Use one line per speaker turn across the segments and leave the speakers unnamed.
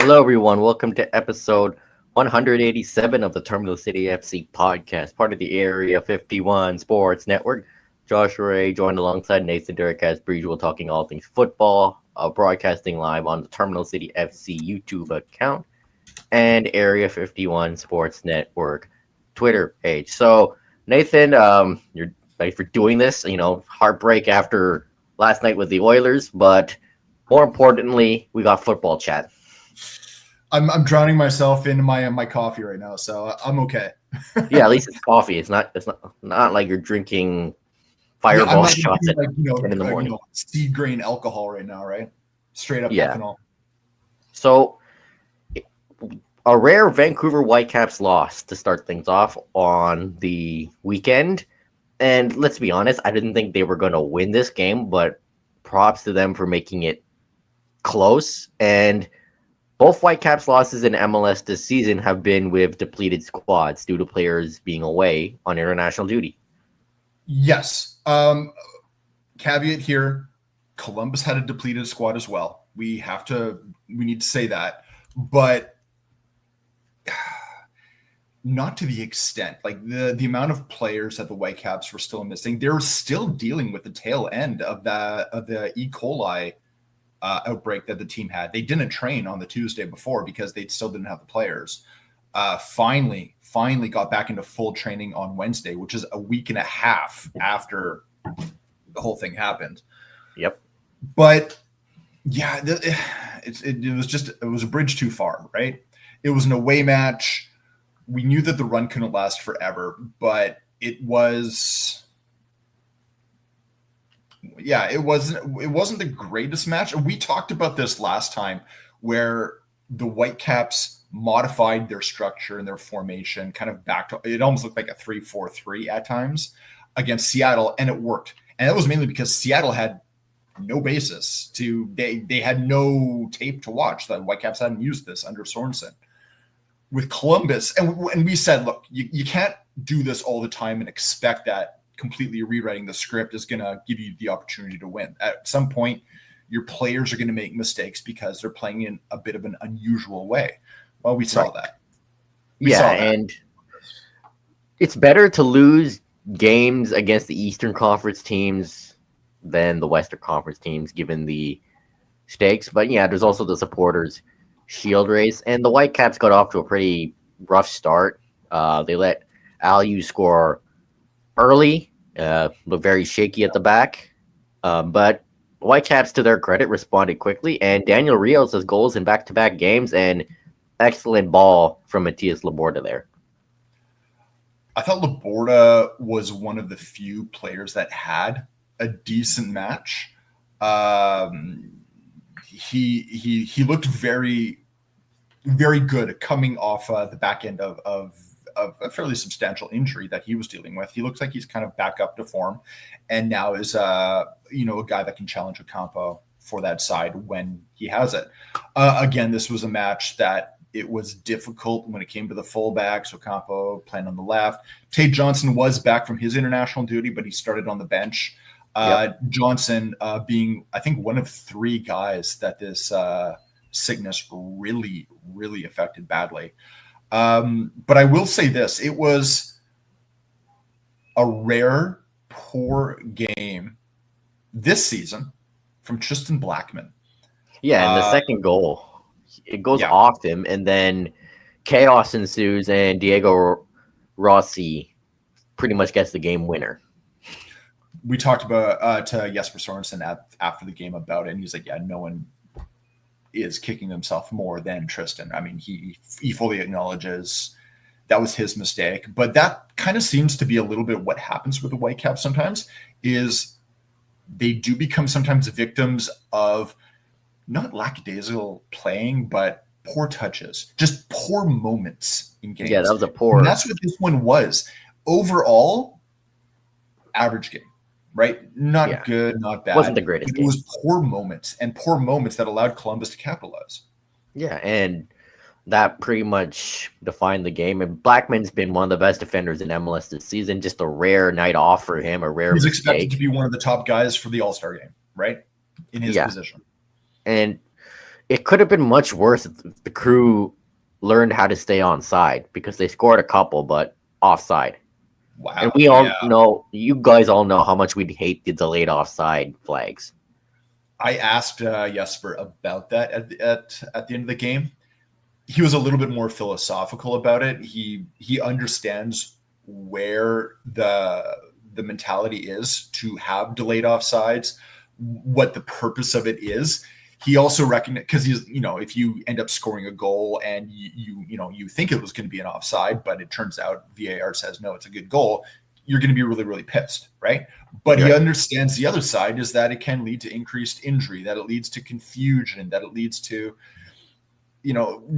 Hello, everyone. Welcome to episode 187 of the Terminal City FC podcast, part of the Area 51 Sports Network. Josh Ray joined alongside Nathan Derrick as per usual, talking all things football, broadcasting live on the Terminal City FC YouTube account and Area 51 Sports Network Twitter page. So, Nathan, you're ready for doing this. Heartbreak after last night with the Oilers, but more importantly, we got football chat.
I'm drowning myself in my coffee right now, so I'm okay.
Yeah, at least it's coffee. It's not like you're drinking Fireball shots at 10 in the morning.
Seed grain alcohol right now, right? Straight up ethanol.
So a rare Vancouver Whitecaps loss to start things off on the weekend. And let's be honest, I didn't think they were going to win this game, but props to them for making it close. And both Whitecaps losses in MLS this season have been with depleted squads due to players being away on international duty.
Yes. Caveat here, Columbus had a depleted squad as well. We need to say that. But not to the extent. Like the amount of players that the Whitecaps were still missing, they were still dealing with the tail end of the E. coli outbreak that the team had. They didn't train on the Tuesday before because they still didn't have the players. Finally got back into full training on Wednesday, which is a week and a half after the whole thing happened.
Yep.
But yeah, it was a bridge too far, right? It was an away match. We knew that the run couldn't last forever, but it wasn't the greatest match. We talked about this last time where the Whitecaps modified their structure and their formation, kind of back to it almost looked like a 3-4-3 at times against Seattle, and it worked. And that was mainly because Seattle had no basis they had no tape to watch. The Whitecaps hadn't used this under Sorensen. With Columbus, and we said, look, you can't do this all the time and expect that completely rewriting the script is going to give you the opportunity to win. At some point, your players are going to make mistakes because they're playing in a bit of an unusual way. Well, we saw that.
And it's better to lose games against the Eastern Conference teams than the Western Conference teams, given the stakes. But yeah, there's also the supporters' shield race, and the Whitecaps got off to a pretty rough start. They let Aliu score early, looked very shaky at the back, but Whitecaps, to their credit, responded quickly, and Daniel Rios has goals in back-to-back games, and excellent ball from Matias Laborda there.
I thought Laborda was one of the few players that had a decent match. He looked very, very good coming off the back end of a fairly substantial injury that he was dealing with. He looks like he's kind of back up to form, and now is a guy that can challenge Ocampo for that side when he has it. Again, this was a match that it was difficult when it came to the fullbacks. Ocampo playing on the left. Tate Johnson was back from his international duty, but he started on the bench. Johnson being, I think, one of three guys that this sickness really, really affected badly. But I will say this, it was a rare, poor game this season from Tristan Blackman.
Yeah, and the second goal, it goes off him, and then chaos ensues, and Diego Rossi pretty much gets the game winner.
We talked about to Jesper Sorensen after the game about it, and he's like, yeah, no one is kicking himself more than Tristan. I mean, he fully acknowledges that was his mistake, but that kind of seems to be a little bit what happens with the Whitecaps sometimes, is they do become sometimes victims of not lackadaisical playing, but poor touches, just poor moments in games.
Yeah, that was a poor.
And that's what this one was. Overall, average game. Right? Not good, not bad.
Wasn't the greatest game.
It was poor moments that allowed Columbus to capitalize.
Yeah, and that pretty much defined the game. And Blackman's been one of the best defenders in MLS this season. Just a rare night off for him, a rare
mistake.
He's
expected to be one of the top guys for the All-Star game, right? In his position.
And it could have been much worse if the Crew learned how to stay on side because they scored a couple, but offside. And
Wow.
we
Yeah.
all know, you guys all know how much we hate the delayed offside flags.
I asked Jesper about that at the end of the game. He was a little bit more philosophical about it. He understands where the mentality is to have delayed offsides, what the purpose of it is. He also recognized, because he's, if you end up scoring a goal and you think it was going to be an offside, but it turns out VAR says no, it's a good goal, you're going to be really, really pissed, right? But he understands the other side is that it can lead to increased injury, that it leads to confusion, that it leads to,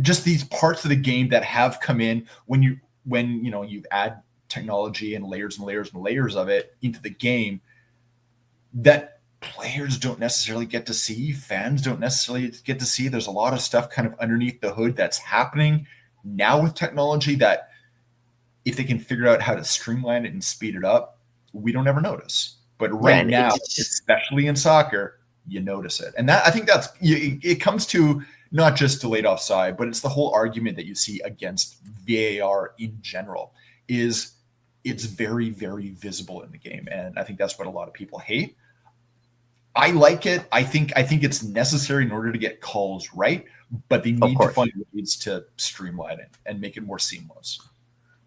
just these parts of the game that have come in when you add technology and layers and layers and layers of it into the game that players don't necessarily get to see, fans don't necessarily get to see. There's a lot of stuff kind of underneath the hood that's happening now with technology that if they can figure out how to streamline it and speed it up, we don't ever notice. But right now, especially in soccer, you notice it. And that, I think that's, it comes to not just delayed offside, but it's the whole argument that you see against VAR in general is it's very, very visible in the game. And I think that's what a lot of people hate. I like it. I think it's necessary in order to get calls right, but they need to find ways to streamline it and make it more seamless.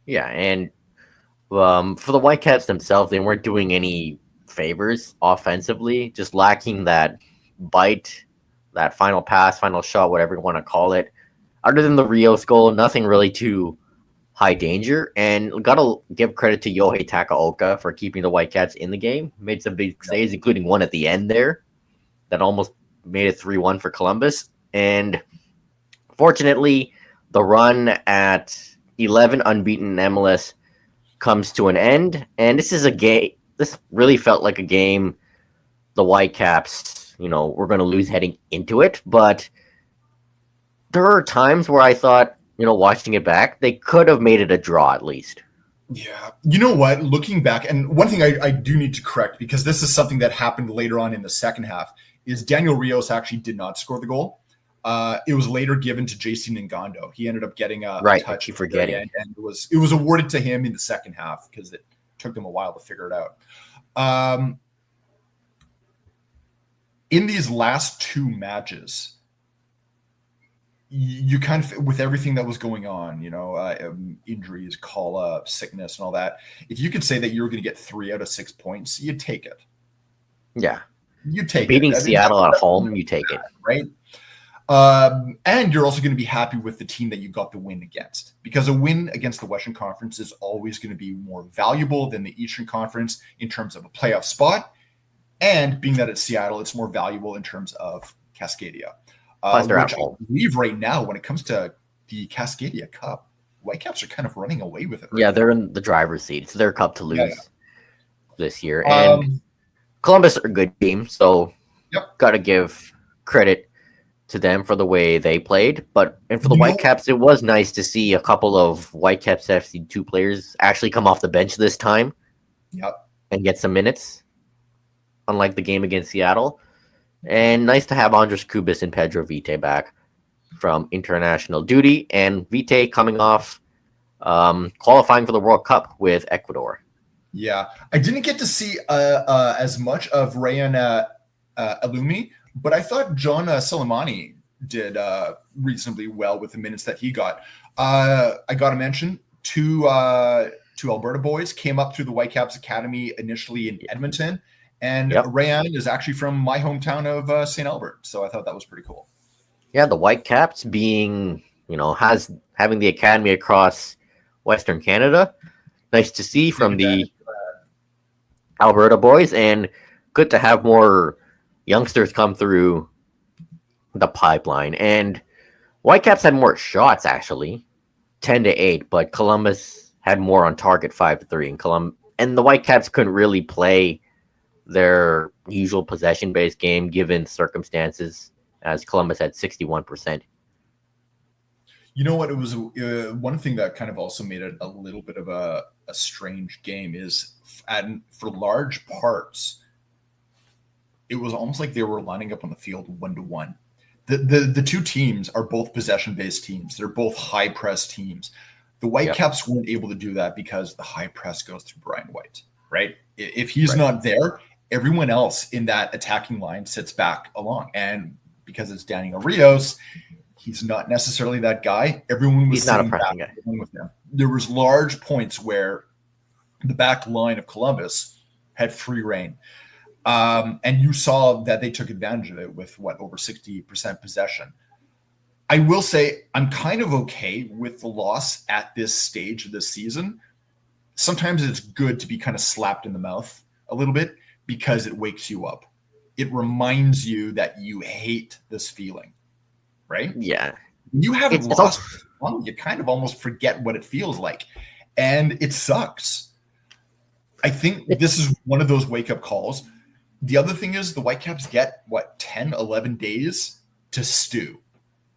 Yeah, and for the Whitecaps themselves, they weren't doing any favors offensively, just lacking that bite, that final pass, final shot, whatever you want to call it. Other than the Rios goal, nothing really too high danger. And gotta give credit to Yohei Takaoka for keeping the Whitecaps in the game. Made some big saves, including one at the end there that almost made it 3-1 for Columbus. And fortunately, the run at 11 unbeaten in MLS comes to an end. And this is a game. This really felt like a game the Whitecaps, were going to lose heading into it. But there are times where I thought, watching it back, they could have made it a draw at least.
Yeah. You know what? Looking back, and one thing I do need to correct, because this is something that happened later on in the second half, is Daniel Rios actually did not score the goal. It was later given to JC Ngando. He ended up getting a touch.
Keep forgetting.
And it was awarded to him in the second half because it took them a while to figure it out. In these last two matches, you kind of, with everything that was going on, injuries, call up, sickness, and all that, if you could say that you're going to get 3 out of 6 points, you'd take it.
Yeah.
You take
beating
it.
Seattle at home, you take it.
Right. And you're also going to be happy with the team that you got the win against, because a win against the Western Conference is always going to be more valuable than the Eastern Conference in terms of a playoff spot. And being that it's Seattle, it's more valuable in terms of Cascadia. Which I believe right now, when it comes to the Cascadia Cup, Whitecaps are kind of running away with it.
Right now. They're in the driver's seat. It's their cup to lose this year. And Columbus are a good team, so got to give credit to them for the way they played. And for the Whitecaps, it was nice to see a couple of Whitecaps FC2 players actually come off the bench this time and get some minutes, unlike the game against Seattle. And nice to have Andres Kubis and Pedro Vite back from international duty. And Vite coming off qualifying for the World Cup with Ecuador.
Yeah. I didn't get to see as much of Rayan Alumi, but I thought John Soleimani did reasonably well with the minutes that he got. I got to mention two Alberta boys came up through the Whitecaps Academy initially in Edmonton. And Rayan is actually from my hometown of St. Albert. So I thought that was pretty cool.
Yeah, the Whitecaps being, having the academy across Western Canada. Nice to see from the Alberta boys, and good to have more youngsters come through the pipeline. And Whitecaps had more shots, actually, 10-8, but Columbus had more on target, 5-3. And the Whitecaps couldn't really play their usual possession-based game given circumstances, as Columbus had 61%.
You know what? It was one thing that kind of also made it a little bit of a strange game is for large parts, it was almost like they were lining up on the field 1-to-1. The two teams are both possession-based teams. They're both high-press teams. The Whitecaps weren't able to do that because the high press goes through Brian White, right? If he's not there, everyone else in that attacking line sits back along. And because it's Daniel Rios, he's not necessarily that guy. Everyone was sitting back with him. There was large points where the back line of Columbus had free reign. And you saw that they took advantage of it with over 60% possession. I will say I'm kind of okay with the loss at this stage of the season. Sometimes it's good to be kind of slapped in the mouth a little bit because it wakes you up. It reminds you that you hate this feeling, right?
Yeah.
You haven't lost. You kind of almost forget what it feels like. And it sucks. I think this is one of those wake-up calls. The other thing is the Whitecaps get, 10, 11 days to stew.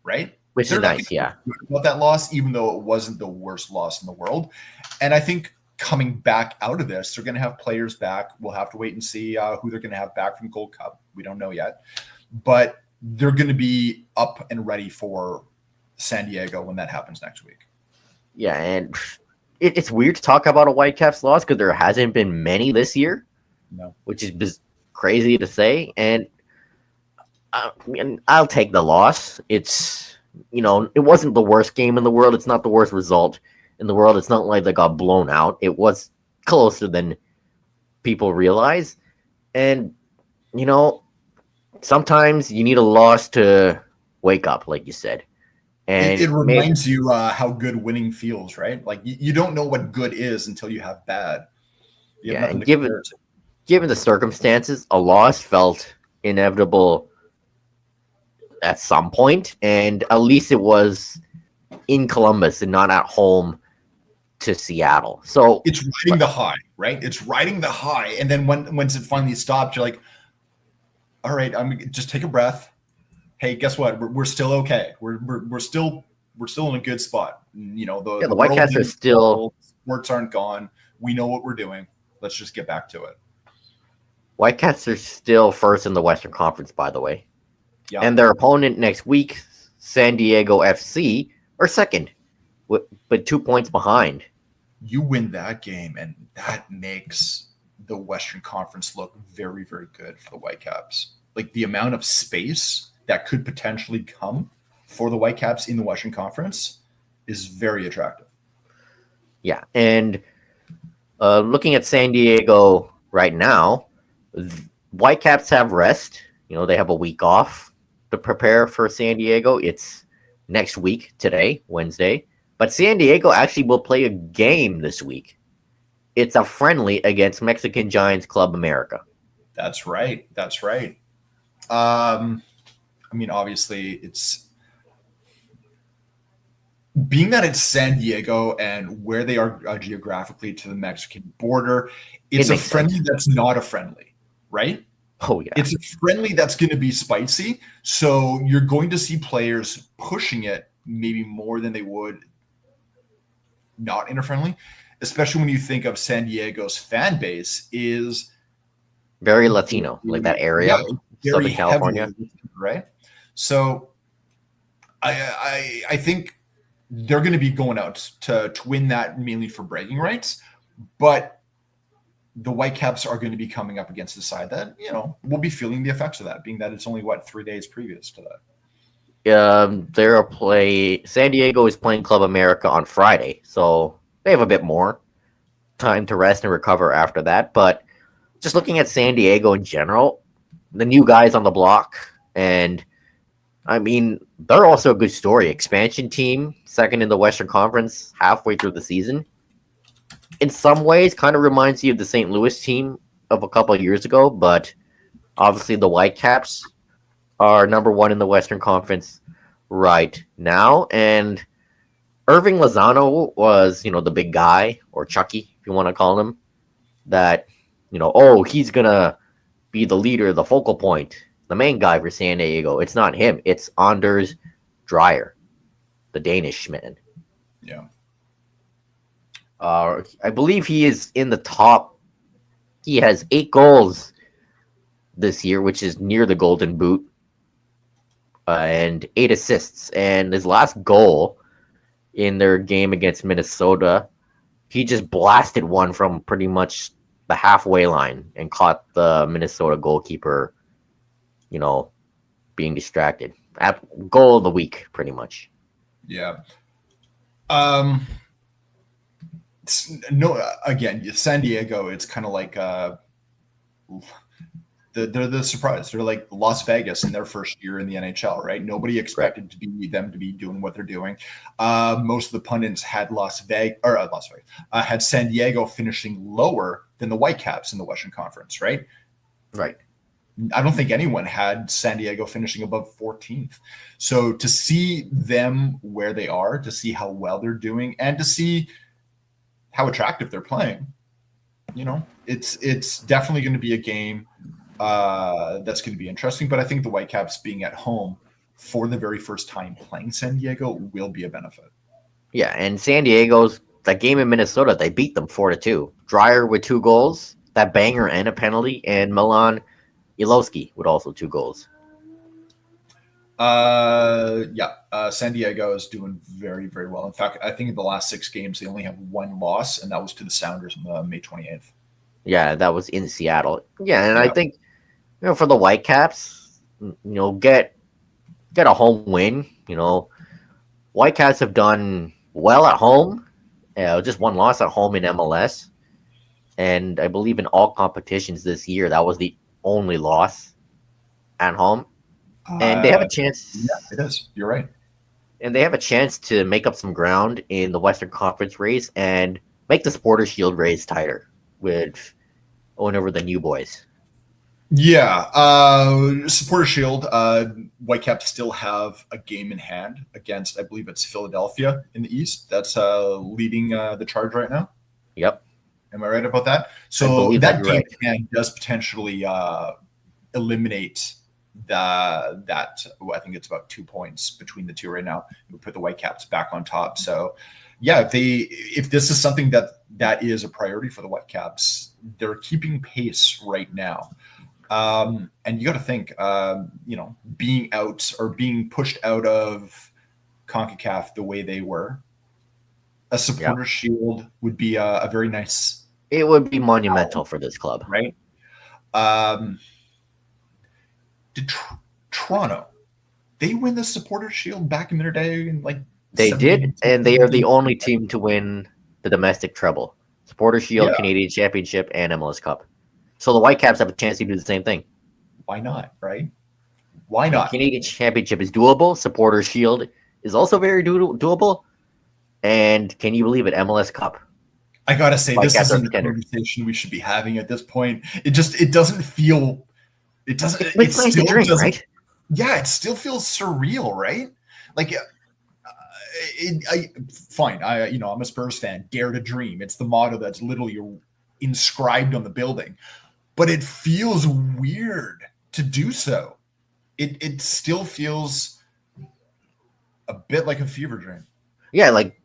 Right?
Which is nice, yeah.
About that loss, even though it wasn't the worst loss in the world. And I think coming back out of this, they're going to have players back. We'll have to wait and see who they're going to have back from Gold Cup. We don't know yet. But they're going to be up and ready for San Diego when that happens next week.
Yeah, and it's weird to talk about a Whitecaps loss because there hasn't been many this year.
No.
Which is crazy to say. And I'll take the loss. It's, it wasn't the worst game in the world. It's not the worst result in the world. It's not like they got blown out. It was closer than people realize. And, sometimes you need a loss to wake up, like you said. And
it reminds you how good winning feels, right? Like you don't know what good is until you have bad.
And given the circumstances, a loss felt inevitable at some point, and at least it was in Columbus and not at home to Seattle. So
it's riding the high, right? It's riding the high, and then once it finally stopped, you're like, all right, just take a breath. Hey, guess what? We're still okay. We're still in a good spot. The
Whitecaps are still,
sports aren't gone. We know what we're doing. Let's just get back to it.
Whitecaps are still first in the Western Conference, by the way.
Yeah.
And their opponent next week, San Diego FC, are second, but 2 points behind.
You win that game, and that makes the Western Conference look very, very good for the Whitecaps. Like the amount of space that could potentially come for the Whitecaps in the Western Conference is very attractive.
Yeah, and looking at San Diego right now, Whitecaps have rest. They have a week off to prepare for San Diego. It's next week, today, Wednesday. But San Diego actually will play a game this week. It's a friendly against Mexican Giants Club America.
That's right. Obviously, it's being that it's San Diego and where they are geographically to the Mexican border, it's a friendly that's not a friendly, right?
Oh, yeah.
It's a friendly that's going to be spicy. So you're going to see players pushing it maybe more than they would not in a friendly, especially when you think of San Diego's fan base is
very Latino, like that area, Southern California.
Latino, right? So I think they're going to be going out to win that mainly for bragging rights, but the Whitecaps are going to be coming up against the side that, we'll be feeling the effects of that, being that it's only, 3 days previous to that.
San Diego is playing Club America on Friday, so they have a bit more time to rest and recover after that. But just looking at San Diego in general, the new guys on the block, and they're also a good story. Expansion team, second in the Western Conference halfway through the season. In some ways, kind of reminds you of the St. Louis team of a couple of years ago, but obviously the Whitecaps are number one in the Western Conference right now. And Irving Lozano was, the big guy, or Chucky, if you want to call him, that, he's going to be the leader, the focal point, the main guy for San Diego. It's not him. It's Anders Dreyer, the Danish man.
Yeah.
I believe he is in the top. He has 8 goals this year, which is near the Golden Boot. and 8 assists. And his last goal in their game against Minnesota, he just blasted one from pretty much the halfway line and caught the Minnesota goalkeeper, being distracted. Goal of the week, pretty much.
Yeah. No, again, San Diego, it's kind of like they're the surprise. They're like Las Vegas in their first year in the NHL, right? Nobody expected them to be doing what they're doing. Most of the pundits had had San Diego finishing lower than the Whitecaps in the Western Conference, right?
Right.
I don't think anyone had San Diego finishing above 14th. So to see them where they are, to see how well they're doing, and to see how attractive they're playing, it's definitely going to be a game that's going to be interesting. But I think the Whitecaps being at home for the very first time playing San Diego will be a benefit.
Yeah, and San Diego's that game in Minnesota, they beat them 4-2. Dreyer with 2 goals, that banger and a penalty, and Milan Ilowski with also 2 goals.
San Diego is doing very, very well. In fact, I think in the last 6 games, they only have 1 loss, and that was to the Sounders on May 28th.
Yeah, that was in Seattle. Yeah, and I think, for the Whitecaps, get a home win. Whitecaps have done well at home. Just 1 loss at home in MLS. And I believe in all competitions this year, that was the only loss at home. And they have a chance.
Yeah, it is. You're right.
And they have a chance to make up some ground in the Western Conference race and make the Supporter Shield race tighter with going over the new boys.
Yeah. Supporter Shield, Whitecaps still have a game in hand against, I believe it's Philadelphia in the East. That's leading the charge right now.
Yep.
Am I right about that? So that game in hand does potentially eliminate I think it's about 2 points between the two right now. We put the Whitecaps back on top. So yeah, if this is something that is a priority for the Whitecaps, they're keeping pace right now. And you got to think, being out or being pushed out of CONCACAF the way they were, a Supporter Shield would be a very nice.
It would be monumental for this club,
right? Did Toronto, they win the Supporter Shield back in their day?
They did, and they are the only team to win the domestic treble: Supporter Shield, Canadian Championship, and MLS Cup. So the Whitecaps have a chance to do the same thing.
Why not, right? Why not?
Canadian Championship is doable. Supporter Shield is also very doable. And can you believe it? MLS Cup.
I gotta say, this isn't a conversation we should be having at this point. It doesn't feel. It doesn't. It still doesn't. Right? Yeah, it still feels surreal, right? Like, fine. I'm a Spurs fan. Dare to dream. It's the motto that's literally inscribed on the building. But it feels weird to do so. It still feels a bit like a fever dream.
Yeah, like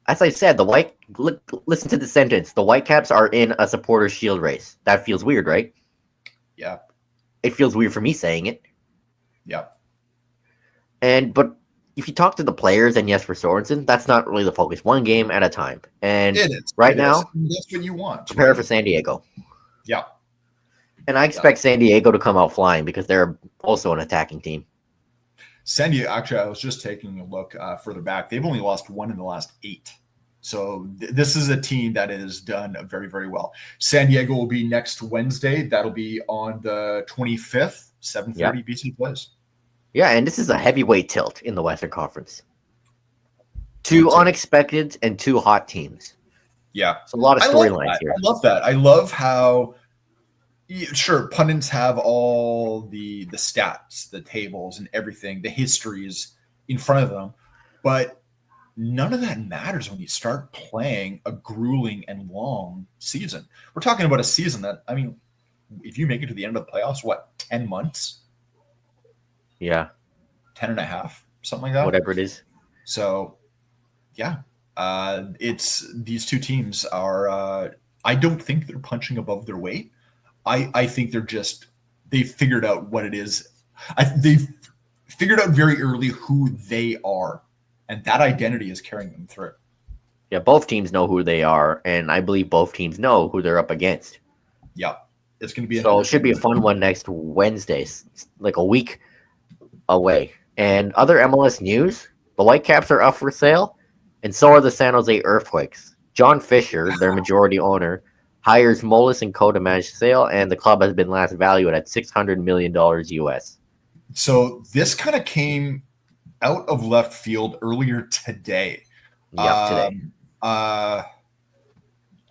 as I said, listen to the sentence. The Whitecaps are in a Supporter Shield race. That feels weird, right?
Yeah.
It feels weird for me saying it.
Yeah.
But if you talk to the players and Jesper Sorensen, that's not really the focus. 1 game at a time. And
it is.
Now,
that's what you want.
Prepare for San Diego.
Yeah.
And I expect San Diego to come out flying because they're also an attacking team.
San Diego, actually, I was just taking a look further back. They've only lost 1 in the last 8. So this is a team that has done very, very well. San Diego will be next Wednesday. That'll be on the 25th, 7:30 BC Place.
Yeah, and this is a heavyweight tilt in the Western Conference. 2 unexpected and 2 hot teams.
Yeah.
It's a lot of storylines here.
I love that. I love how, sure, pundits have all the stats, the tables, and everything, the histories in front of them, but none of that matters when you start playing a grueling and long season. We're talking about a season that, if you make it to the end of the playoffs, 10 months?
Yeah.
10 and a half, something like that.
Whatever it is.
So, yeah. It's these two teams are, I don't think they're punching above their weight. I think they figured out what it is. They've figured out very early who they are, and that identity is carrying them through.
Yeah, both teams know who they are, and I believe both teams know who they're up against.
Yeah, it's going to be
so it should be a fun one next Wednesday, like a week away. And other MLS news: the Whitecaps are up for sale, and so are the San Jose Earthquakes. John Fisher, their majority owner, hires Moelis & Co. to manage the sale, and the club has been last valued at $600 million US.
So this kind of came out of left field earlier today.
Yep, today.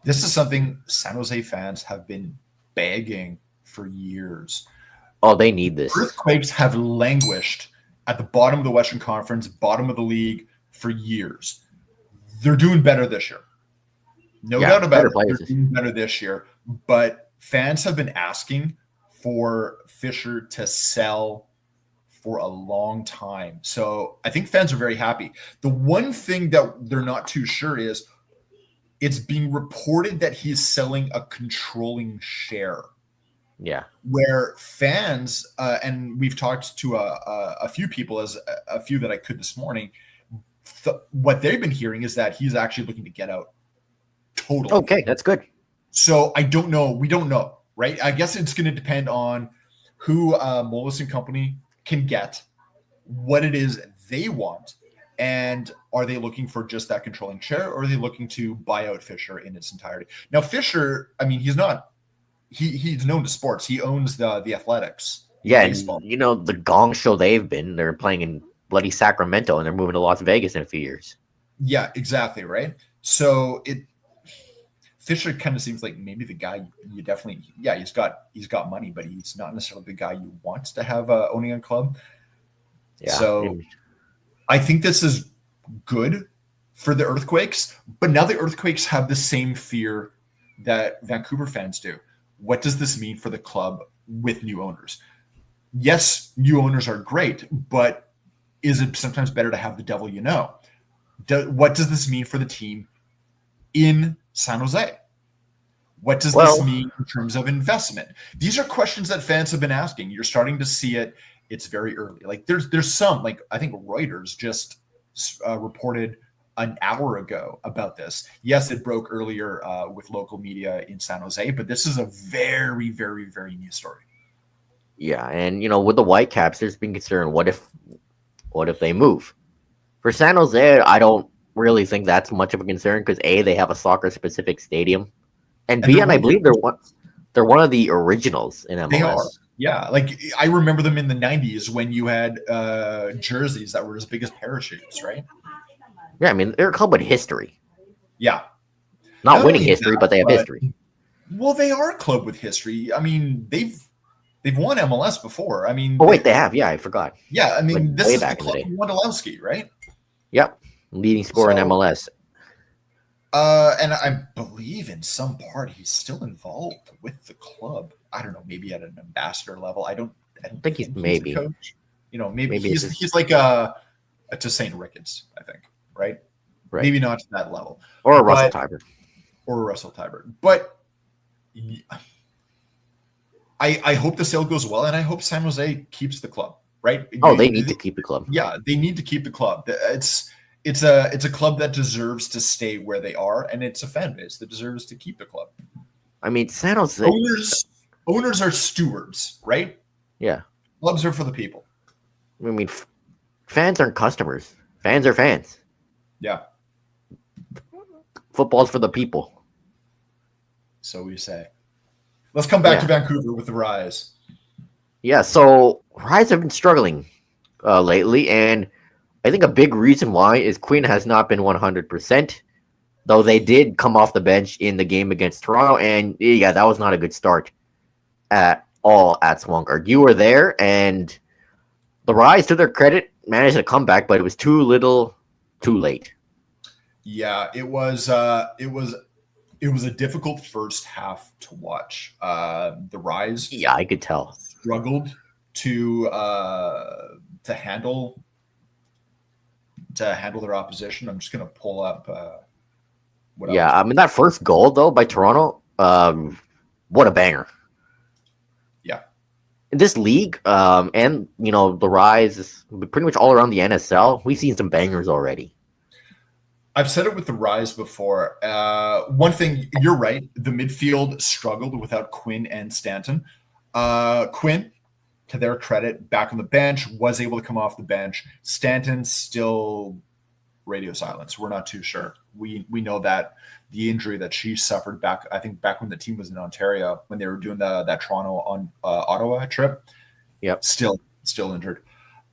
This is something San Jose fans have been begging for years.
Oh, they need this.
Earthquakes have languished at the bottom of the Western Conference, bottom of the league for years. They're doing better this year. No doubt about it. They're doing better this year. But fans have been asking for Fisher to sell for a long time. So I think fans are very happy. The one thing that they're not too sure is it's being reported that he's selling a controlling share.
Yeah.
Where fans, and we've talked to a few people, as a few that I could this morning, what they've been hearing is that he's actually looking to get out totally.
Okay, that's good.
So I don't know. We don't know, right? I guess it's going to depend on who Moelis & Company can get, what it is they want, and are they looking for just that controlling share, or are they looking to buy out Fisher in its entirety? Now, Fisher, I mean, he's known to sports. He owns the Athletics.
Yeah, and the Gong Show they're playing in bloody Sacramento, and they're moving to Las Vegas in a few years.
Yeah, exactly, right? So Fisher kind of seems like maybe the guy you definitely, he's got money, but he's not necessarily the guy you want to have owning a club. Yeah. So I think this is good for the Earthquakes, but now the Earthquakes have the same fear that Vancouver fans do. What does this mean for the club with new owners? Yes, new owners are great, but is it sometimes better to have the devil you know? What does this mean for the team in San Jose? What does this mean in terms of investment? These are questions that fans have been asking. You're starting to see it. It's very early. Like there's some, like I think Reuters just reported an hour ago about this. Yes, it broke earlier with local media in San Jose, but this is a very, very, very new story.
Yeah, and with the Whitecaps, there's been concern. What if they move? For San Jose, I don't really think that's much of a concern because A, they have a soccer-specific stadium, and B, and I believe they're one of the originals in MLS.
They are. Yeah, like I remember them in the 90s when you had jerseys that were as big as parachutes, right?
Yeah, I mean, they're a club with history.
Yeah.
Not winning history, but they have history.
Well, they are a club with history. I mean, they've won MLS before. I mean,
they have. Yeah, I forgot.
Yeah, I mean, this is the club of Wondolowski, right?
Yep, leading scorer in MLS.
And I believe in some part he's still involved with the club. I don't know, maybe at an ambassador level. I don't
think he's maybe
a coach. Maybe he's like to St. Ricketts, I think, right? Maybe not to that level.
Or a Russell
Teibert. But I hope the sale goes well, and I hope San Jose keeps the club, right?
They need to keep the club.
Yeah, they need to keep the club. It's a club that deserves to stay where they are, and it's a fan base that deserves to keep the club.
I mean, San Jose
owners are stewards, right?
Yeah,
clubs are for the people.
I mean, fans aren't customers. Fans are fans.
Yeah,
football's for the people.
So we say. Let's come back to Vancouver with the Rise.
Yeah, so Rise have been struggling lately, and I think a big reason why is Quinn has not been 100%, though they did come off the bench in the game against Toronto, and that was not a good start at all at Swankard. You were there, and the Rise, to their credit, managed a comeback, but it was too little, too late.
Yeah, it was a difficult first half to watch. The Rise,
I could tell,
struggled to handle their opposition. I'm just going to pull up.
I mean, that first goal though by Toronto, what a banger!
Yeah,
this league, and the rise is pretty much all around the NSL. We've seen some bangers already.
I've said it with the Rise before. One thing, you're right. The midfield struggled without Quinn and Stanton. Quinn, to their credit, back on the bench, was able to come off the bench. Stanton still radio silence. We're not too sure. We know that the injury that she suffered back when the team was in Ontario, when they were doing that Toronto on Ottawa trip.
Yep.
Still injured.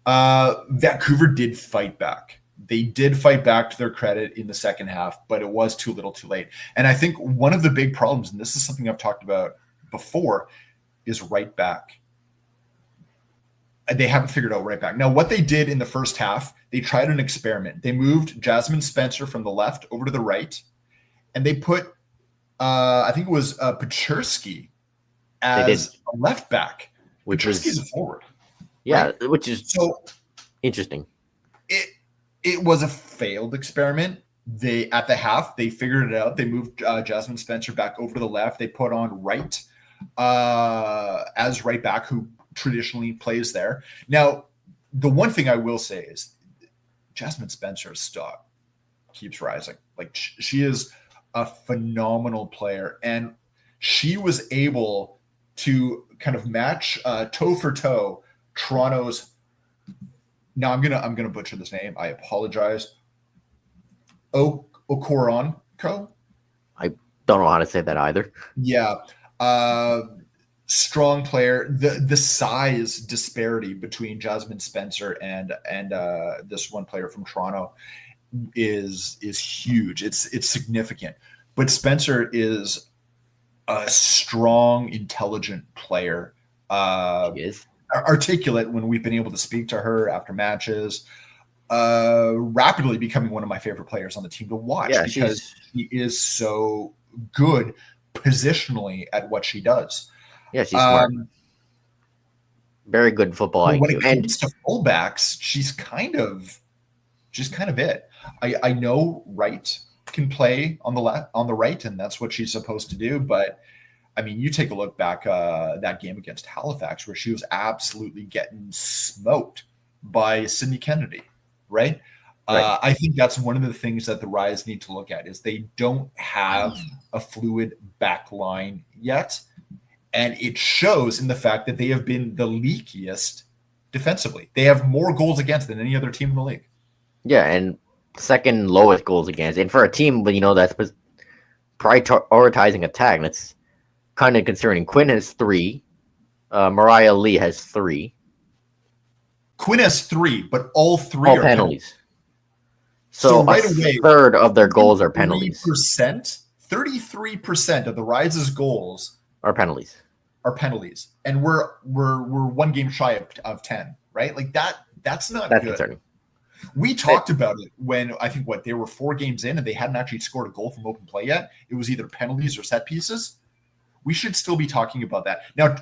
Vancouver did fight back. They did fight back, to their credit, in the second half, but it was too little too late. And I think one of the big problems, and this is something I've talked about before, is right back. They haven't figured out right back. Now, what they did in the first half, they tried an experiment. They moved Jasmine Spencer from the left over to the right, and they put, I think it was Paczerski as a left back. Paczerski's a forward.
Yeah,
right?
Which is
so
interesting.
It was a failed experiment. At the half, they figured it out. They moved Jasmine Spencer back over to the left. They put on Wright as right back, who traditionally plays there. Now, the one thing I will say is Jasmine Spencer's stock keeps rising. Like, she is a phenomenal player, and she was able to kind of match toe for toe Toronto's. Now I'm gonna butcher this name. I apologize. Okoronko.
I don't know how to say that either.
Yeah. Strong player. The size disparity between Jasmine Spencer and this one player from Toronto is huge. It's significant. But Spencer is a strong, intelligent player.
She is
articulate when we've been able to speak to her after matches. Rapidly becoming one of my favorite players on the team to watch, because she is so good positionally at what she does.
Yeah, she's smart. Very good football IQ.
When it comes to fullbacks, she's kind of it. I know Wright can play on the right, and that's what she's supposed to do. But I mean, you take a look back that game against Halifax, where she was absolutely getting smoked by Sydney Kennedy, right? I think that's one of the things that the Rise need to look at, is they don't have a fluid back line yet. And it shows in the fact that they have been the leakiest defensively. They have more goals against than any other team in the league.
Yeah, and second lowest goals against. And for a team, that's prioritizing attack, that's kind of concerning. Quinn has 3. Mariah Lee has 3.
Quinn has 3, but all 3 are
penalties. So right away, third of their goals are penalties.
33% of the Rise's goals
are penalties.
And we're one game shy of 10, right? Like that's not good.
Concerning.
We talked about it when I think they were 4 games in and they hadn't actually scored a goal from open play yet. It was either penalties or set pieces. We should still be talking about that. Now,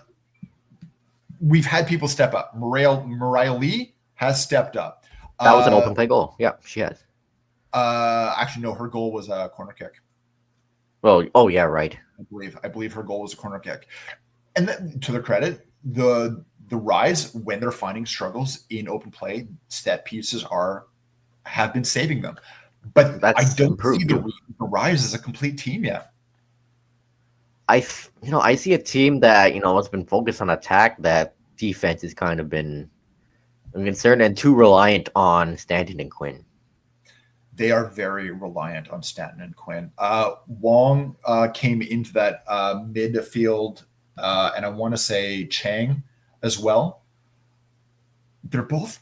we've had people step up. Mariah Lee has stepped up.
That was an open play goal. Yeah, she has.
Actually, no, her goal was a corner kick.
Well, oh yeah, right.
I believe her goal was a corner kick. And then, to their credit, the Rise, when they're finding struggles in open play, set pieces have been saving them. But I don't see the Rise as a complete team yet.
I see a team that has been focused on attack, that defense has kind of been concerned and too reliant on Stanton and Quinn.
They are very reliant on Stanton and Quinn. Wong came into that midfield, and I want to say Chang as well. They're both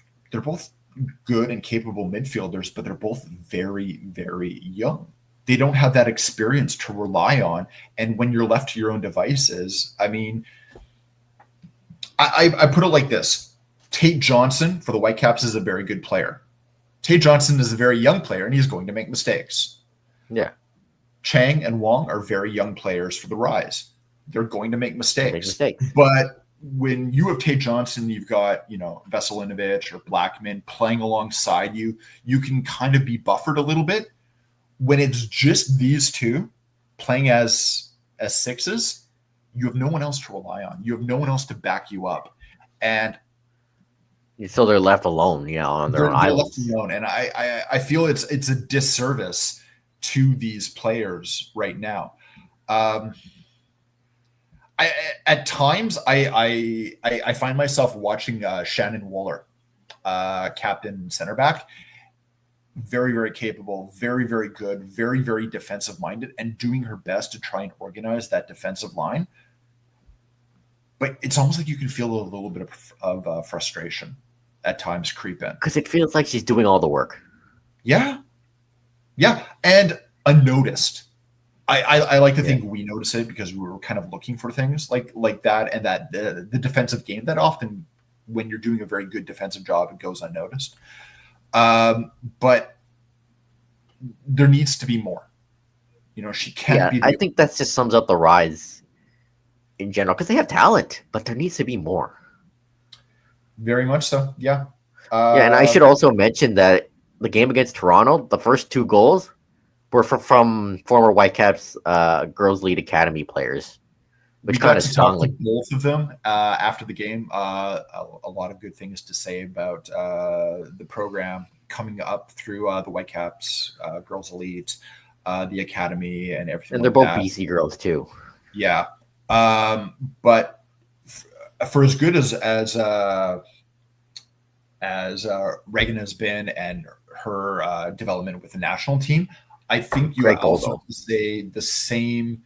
good and capable midfielders, but they're both very, very young. They don't have that experience to rely on. And when you're left to your own devices, I mean, I put it like this. Tate Johnson for the Whitecaps is a very good player. Tate Johnson is a very young player, and he's going to make mistakes.
Yeah.
Chang and Wong are very young players for the Rise. They're going to make mistakes. But when you have Tate Johnson, you've got, Veselinovic or Blackman playing alongside you, you can kind of be buffered a little bit. When it's just these two playing as sixes, you have no one else to rely on. You have no one else to back you up. And
So they're left alone, on their own
they're left
islands.
alone. And I feel it's a disservice to these players right now. At times I find myself watching Shannon Waller, captain center back, very, very capable, very, very good, very, very defensive minded, and doing her best to try and organize that defensive line. But it's almost like you can feel a little bit of frustration at times creep in.
Because it feels like she's doing all the work.
Yeah. Yeah. And unnoticed. I like to think we notice it because we were kind of looking for things like that, and that the defensive game that often when you're doing a very good defensive job, it goes unnoticed. But there needs to be more. She can't be.
I think that just sums up the Rise in general because they have talent, but there needs to be more.
Very much so. Yeah.
And I should also mention that the game against Toronto, the first 2 goals were from former Whitecaps Girls League Academy players, which kind of stung.
Like both of them after the game, a lot of good things to say about the program coming up through the Whitecaps Girls Elite, the Academy, and everything.
And they're both BC girls too.
Yeah, but for as good as Reagan has been and her development with the national team, I think you also have to say the same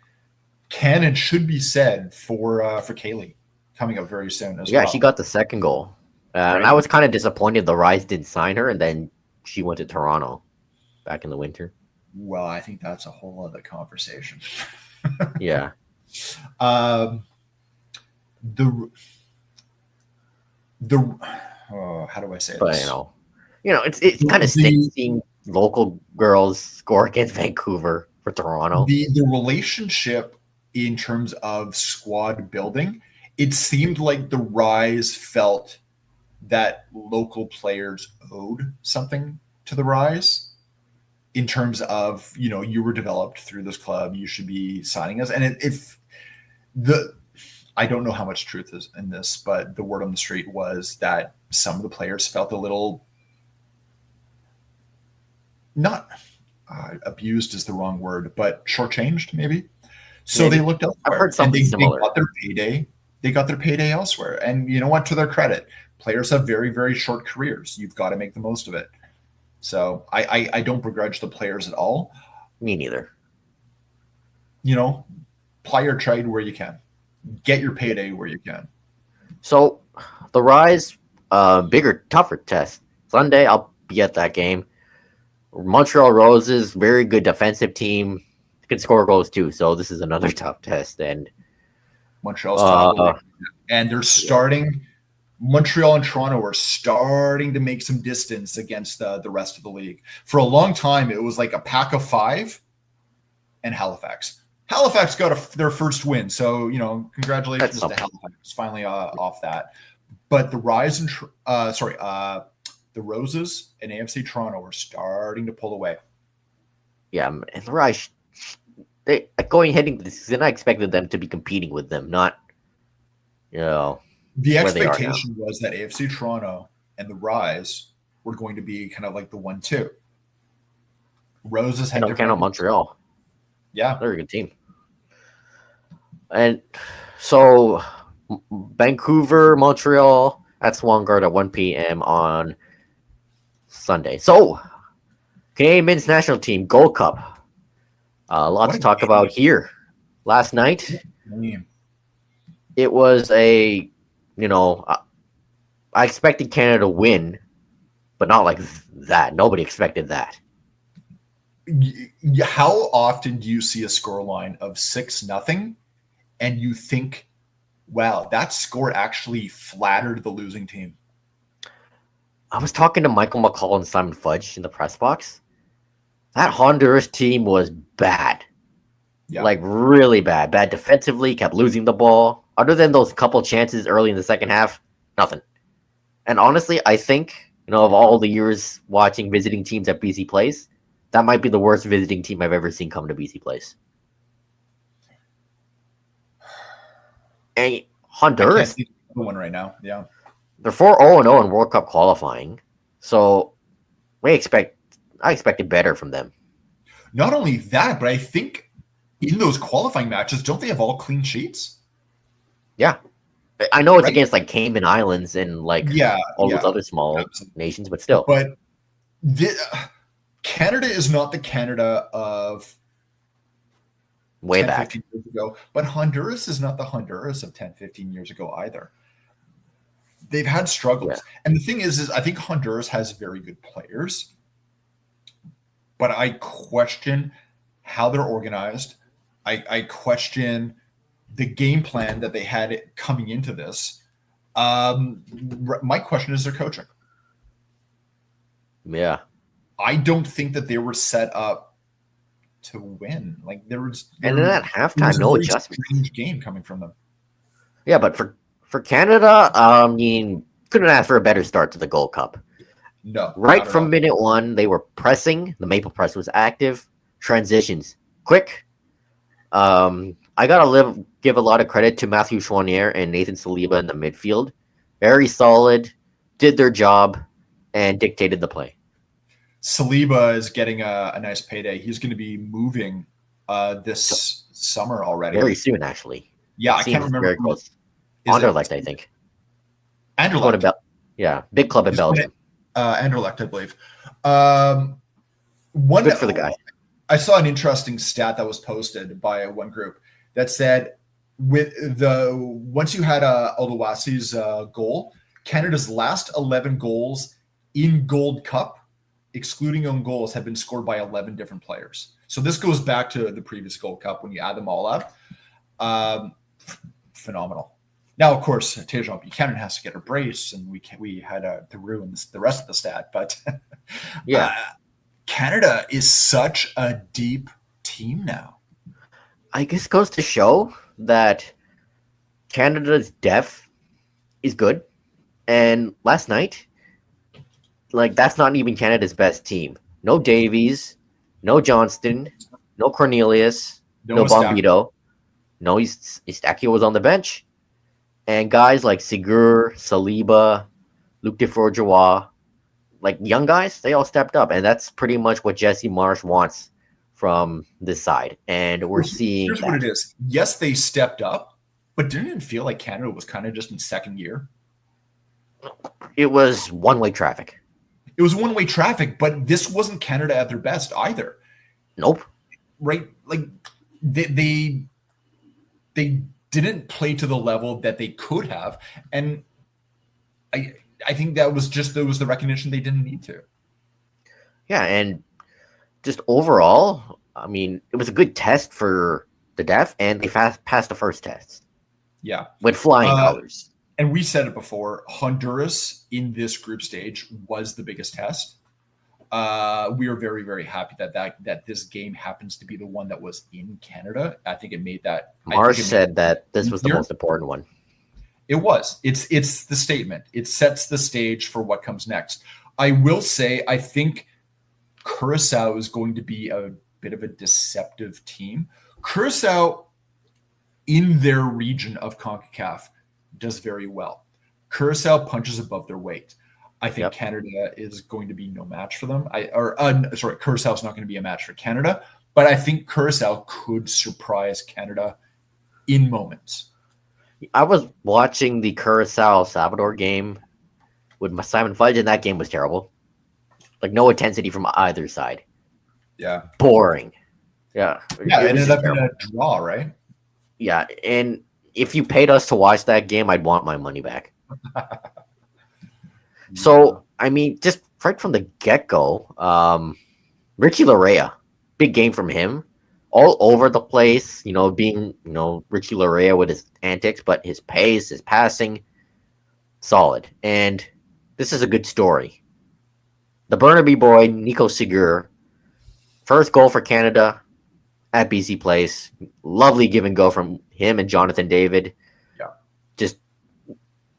can and should be said for Kaylee coming up very soon as well.
Yeah, she got the second goal. And I was kind of disappointed the Rise didn't sign her, and then she went to Toronto back in the winter.
Well, I think that's a whole other conversation.
Yeah.
How do I say this?
But it's kind of stinks seeing local girls score against Vancouver for Toronto.
The relationship in terms of squad building, it seemed like the Rise felt that local players owed something to the Rise in terms of, you were developed through this club, you should be signing us. And I don't know how much truth is in this, but the word on the street was that some of the players felt a little, not abused is the wrong word, but shortchanged maybe. So they looked elsewhere.
I've heard something similar.
They got their payday. They got their payday elsewhere. And you know what? To their credit, players have very, very short careers. You've got to make the most of it. So I don't begrudge the players at all.
Me neither.
Ply your trade where you can. Get your payday where you can.
So the Rise, bigger, tougher test. Sunday, I'll be at that game. Montreal Roses, very good defensive team. Can score goals too. So this is another tough test. And
Montreal's top. And they're starting. Montreal and Toronto are starting to make some distance against the rest of the league. For a long time, it was like a pack of 5 and Halifax. Halifax got their first win. So, congratulations to Halifax. Finally off that. But the Rise and the Roses and AFC Toronto are starting to pull away.
Yeah, and the Rise, heading to this season, I expected them to be competing with them, not,
The expectation was that AFC Toronto and the Rise were going to be kind of like the 1-2. Roses had
to count on Montreal.
Yeah,
they're a good team. And so Vancouver, Montreal, that's Swangard at 1 p.m. on Sunday. So Canadian men's national team Gold Cup. A lot to talk about here. Last night, it was I expected Canada to win, but not like that. Nobody expected that.
How often do you see a scoreline of 6-0 and you think, wow, that score actually flattered the losing team?
I was talking to Michael McCall and Simon Fudge in the press box. That Honduras team was bad. Yeah. Like really bad. Bad defensively, kept losing the ball. Other than those couple chances early in the second half, nothing. And honestly, I think, of all the years watching visiting teams at BC Place, that might be the worst visiting team I've ever seen come to BC Place. And Honduras.
I can't see the one right now. Yeah.
they're 4-0-0 in World Cup qualifying, so I expected better from them.
Not only that, but I think in those qualifying matches, don't they have all clean sheets?
Yeah. I know it's
Right?
against like Cayman Islands and like all those other small nations, but still.
But Canada is not the Canada of
way
10,
back
15 years ago, but Honduras is not the Honduras of 10, 15 years ago either. They've had struggles.
Yeah.
And the thing is I think Honduras has very good players, but I question how they're organized. I question the game plan that they had coming into this. My question is their coaching.
Yeah.
I don't think that they were set up to win. Like there was
And then at halftime, no adjustments.
Strange game coming from them.
Yeah, but for Canada, I mean, couldn't ask for a better start to the Gold Cup.
No.
Right from minute one, they were pressing. The Maple press was active. Transitions quick. I gotta give a lot of credit to Matthew Chouanier and Nathan Saliba in the midfield. Very solid, did their job, and dictated the play.
Saliba is getting a nice payday. He's going to be moving this summer already.
Very soon, actually.
Yeah, I can't remember.
Very close. Anderlecht, I think.
Anderlecht.
Yeah, big club in Belgium.
Anderlecht, I believe.
Good for the guy.
I saw an interesting stat that was posted by one group that said once you had Oluwasi's goal, Canada's last 11 goals in Gold Cup, excluding own goals, have been scored by 11 different players. So this goes back to the previous Gold Cup when you add them all up. Phenomenal. Now, of course, Tejan Buchanan has to get a brace, and we had to ruin the rest of the stat. But
yeah,
Canada is such a deep team now.
I guess it goes to show that Canada's depth is good. And last night, like, that's not even Canada's best team. No Davies, no Johnston, no Cornelius, no Bombito, no Eustachio was on the bench. And guys like Sigur, Saliba, Luc Deforgeois, like young guys, they all stepped up. And that's pretty much what Jesse Marsh wants from this side. And we're seeing
Here's what it is. Yes, they stepped up, but didn't it feel like Canada was kind of just in second gear?
It was one-way traffic.
It was one-way traffic, but this wasn't Canada at their best either.
Nope.
Right? Like they didn't play to the level that they could have, and I think that was the recognition they didn't need to.
Yeah, and just overall, I mean, it was a good test for the depth, and they passed the first test.
Yeah,
with flying colors.
And we said it before, Honduras in this group stage was the biggest test. We are very, very happy that this game happens to be the one that was in Canada. I think it made that.
Marsh said that this was the most important one.
It was. It's the statement. It sets the stage for what comes next. I will say, I think Curacao is going to be a bit of a deceptive team. Curacao, in their region of CONCACAF, does very well. Curacao punches above their weight. I think Canada is going to be no match for them. Curacao is not going to be a match for Canada, but I think Curacao could surprise Canada in moments.
I was watching the Curacao-Salvador game with Simon Fudge, and that game was terrible. Like, no intensity from either side.
Yeah.
Boring. Yeah.
Yeah, it ended up in a draw, right?
Yeah, and if you paid us to watch that game, I'd want my money back. So, I mean, just right from the get-go, Richie Larea, big game from him. All over the place, being, Richie Larea with his antics, but his pace, his passing, solid. And this is a good story. The Burnaby boy, Nico Sigur, first goal for Canada at BC Place. Lovely give and go from him and Jonathan David.
Yeah.
Just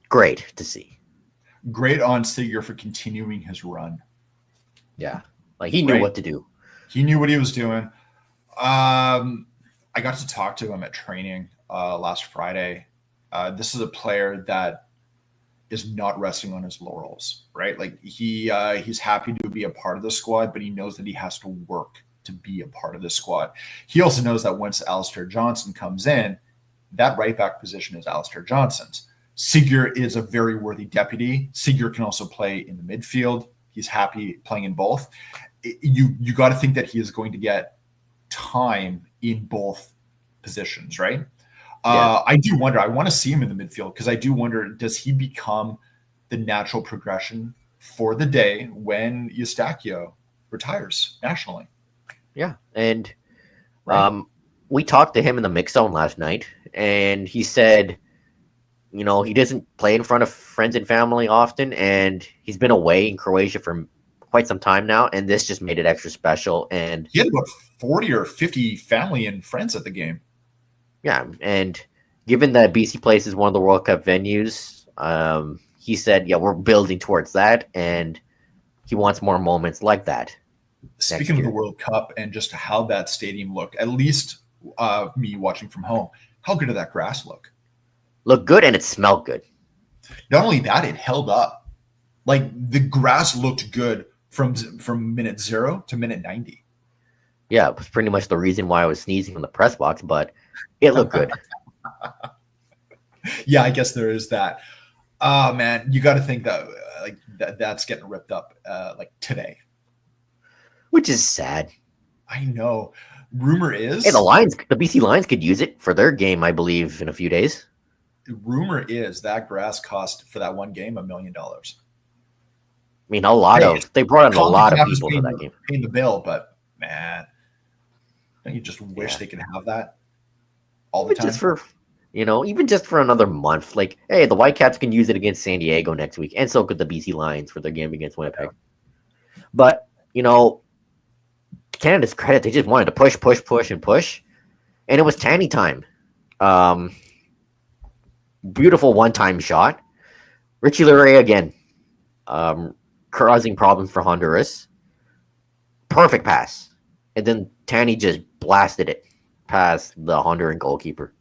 great to see.
Great on Sigur for continuing his run.
Yeah. Like, he knew what to do.
He knew what he was doing. I got to talk to him at training last Friday. This is a player that is not resting on his laurels, right? Like he's happy to be a part of the squad, but he knows that he has to work to be a part of the squad. He also knows that once Alistair Johnson comes in, that right back position is Alistair Johnson's. Seager is a very worthy deputy. Seager can also play in the midfield. He's happy playing in both. You got to think that he is going to get time in both positions, right? Yeah. I do wonder. I want to see him in the midfield because I do wonder, does he become the natural progression for the day when Eustachio retires nationally?
Yeah, and right. We talked to him in the mix zone last night, and he said, he doesn't play in front of friends and family often, and he's been away in Croatia for quite some time now, and this just made it extra special. And
he had about 40 or 50 family and friends at the game.
Yeah, and given that BC Place is one of the World Cup venues, he said, yeah, we're building towards that, and he wants more moments like that.
Speaking of the World Cup and just how that stadium looked, at least me watching from home, how good did that grass look?
Looked good, and it smelled good.
Not only that, it held up. Like, the grass looked good from minute 0 to minute 90.
Yeah, it was pretty much the reason why I was sneezing in the press box, but it looked good.
Yeah, I guess there is that. Oh, man, you got to think that that's getting ripped up today.
Which is sad.
I know. Rumor is...
Hey, the BC Lions could use it for their game, I believe, in a few days.
Rumor is that grass cost for that one game $1 million. I
mean, they brought in a lot of people to that game.
Paying the bill, but man, don't you just wish they could have that all the time?
Just for, even just for another month. Like, hey, the Whitecaps can use it against San Diego next week, and so could the BC Lions for their game against Winnipeg. But, Canada's credit, they just wanted to push, and it was Tanny time. Beautiful one-time shot. Richie Laryea again, causing problems for Honduras. Perfect pass. And then Tanny just blasted it past the Honduran goalkeeper.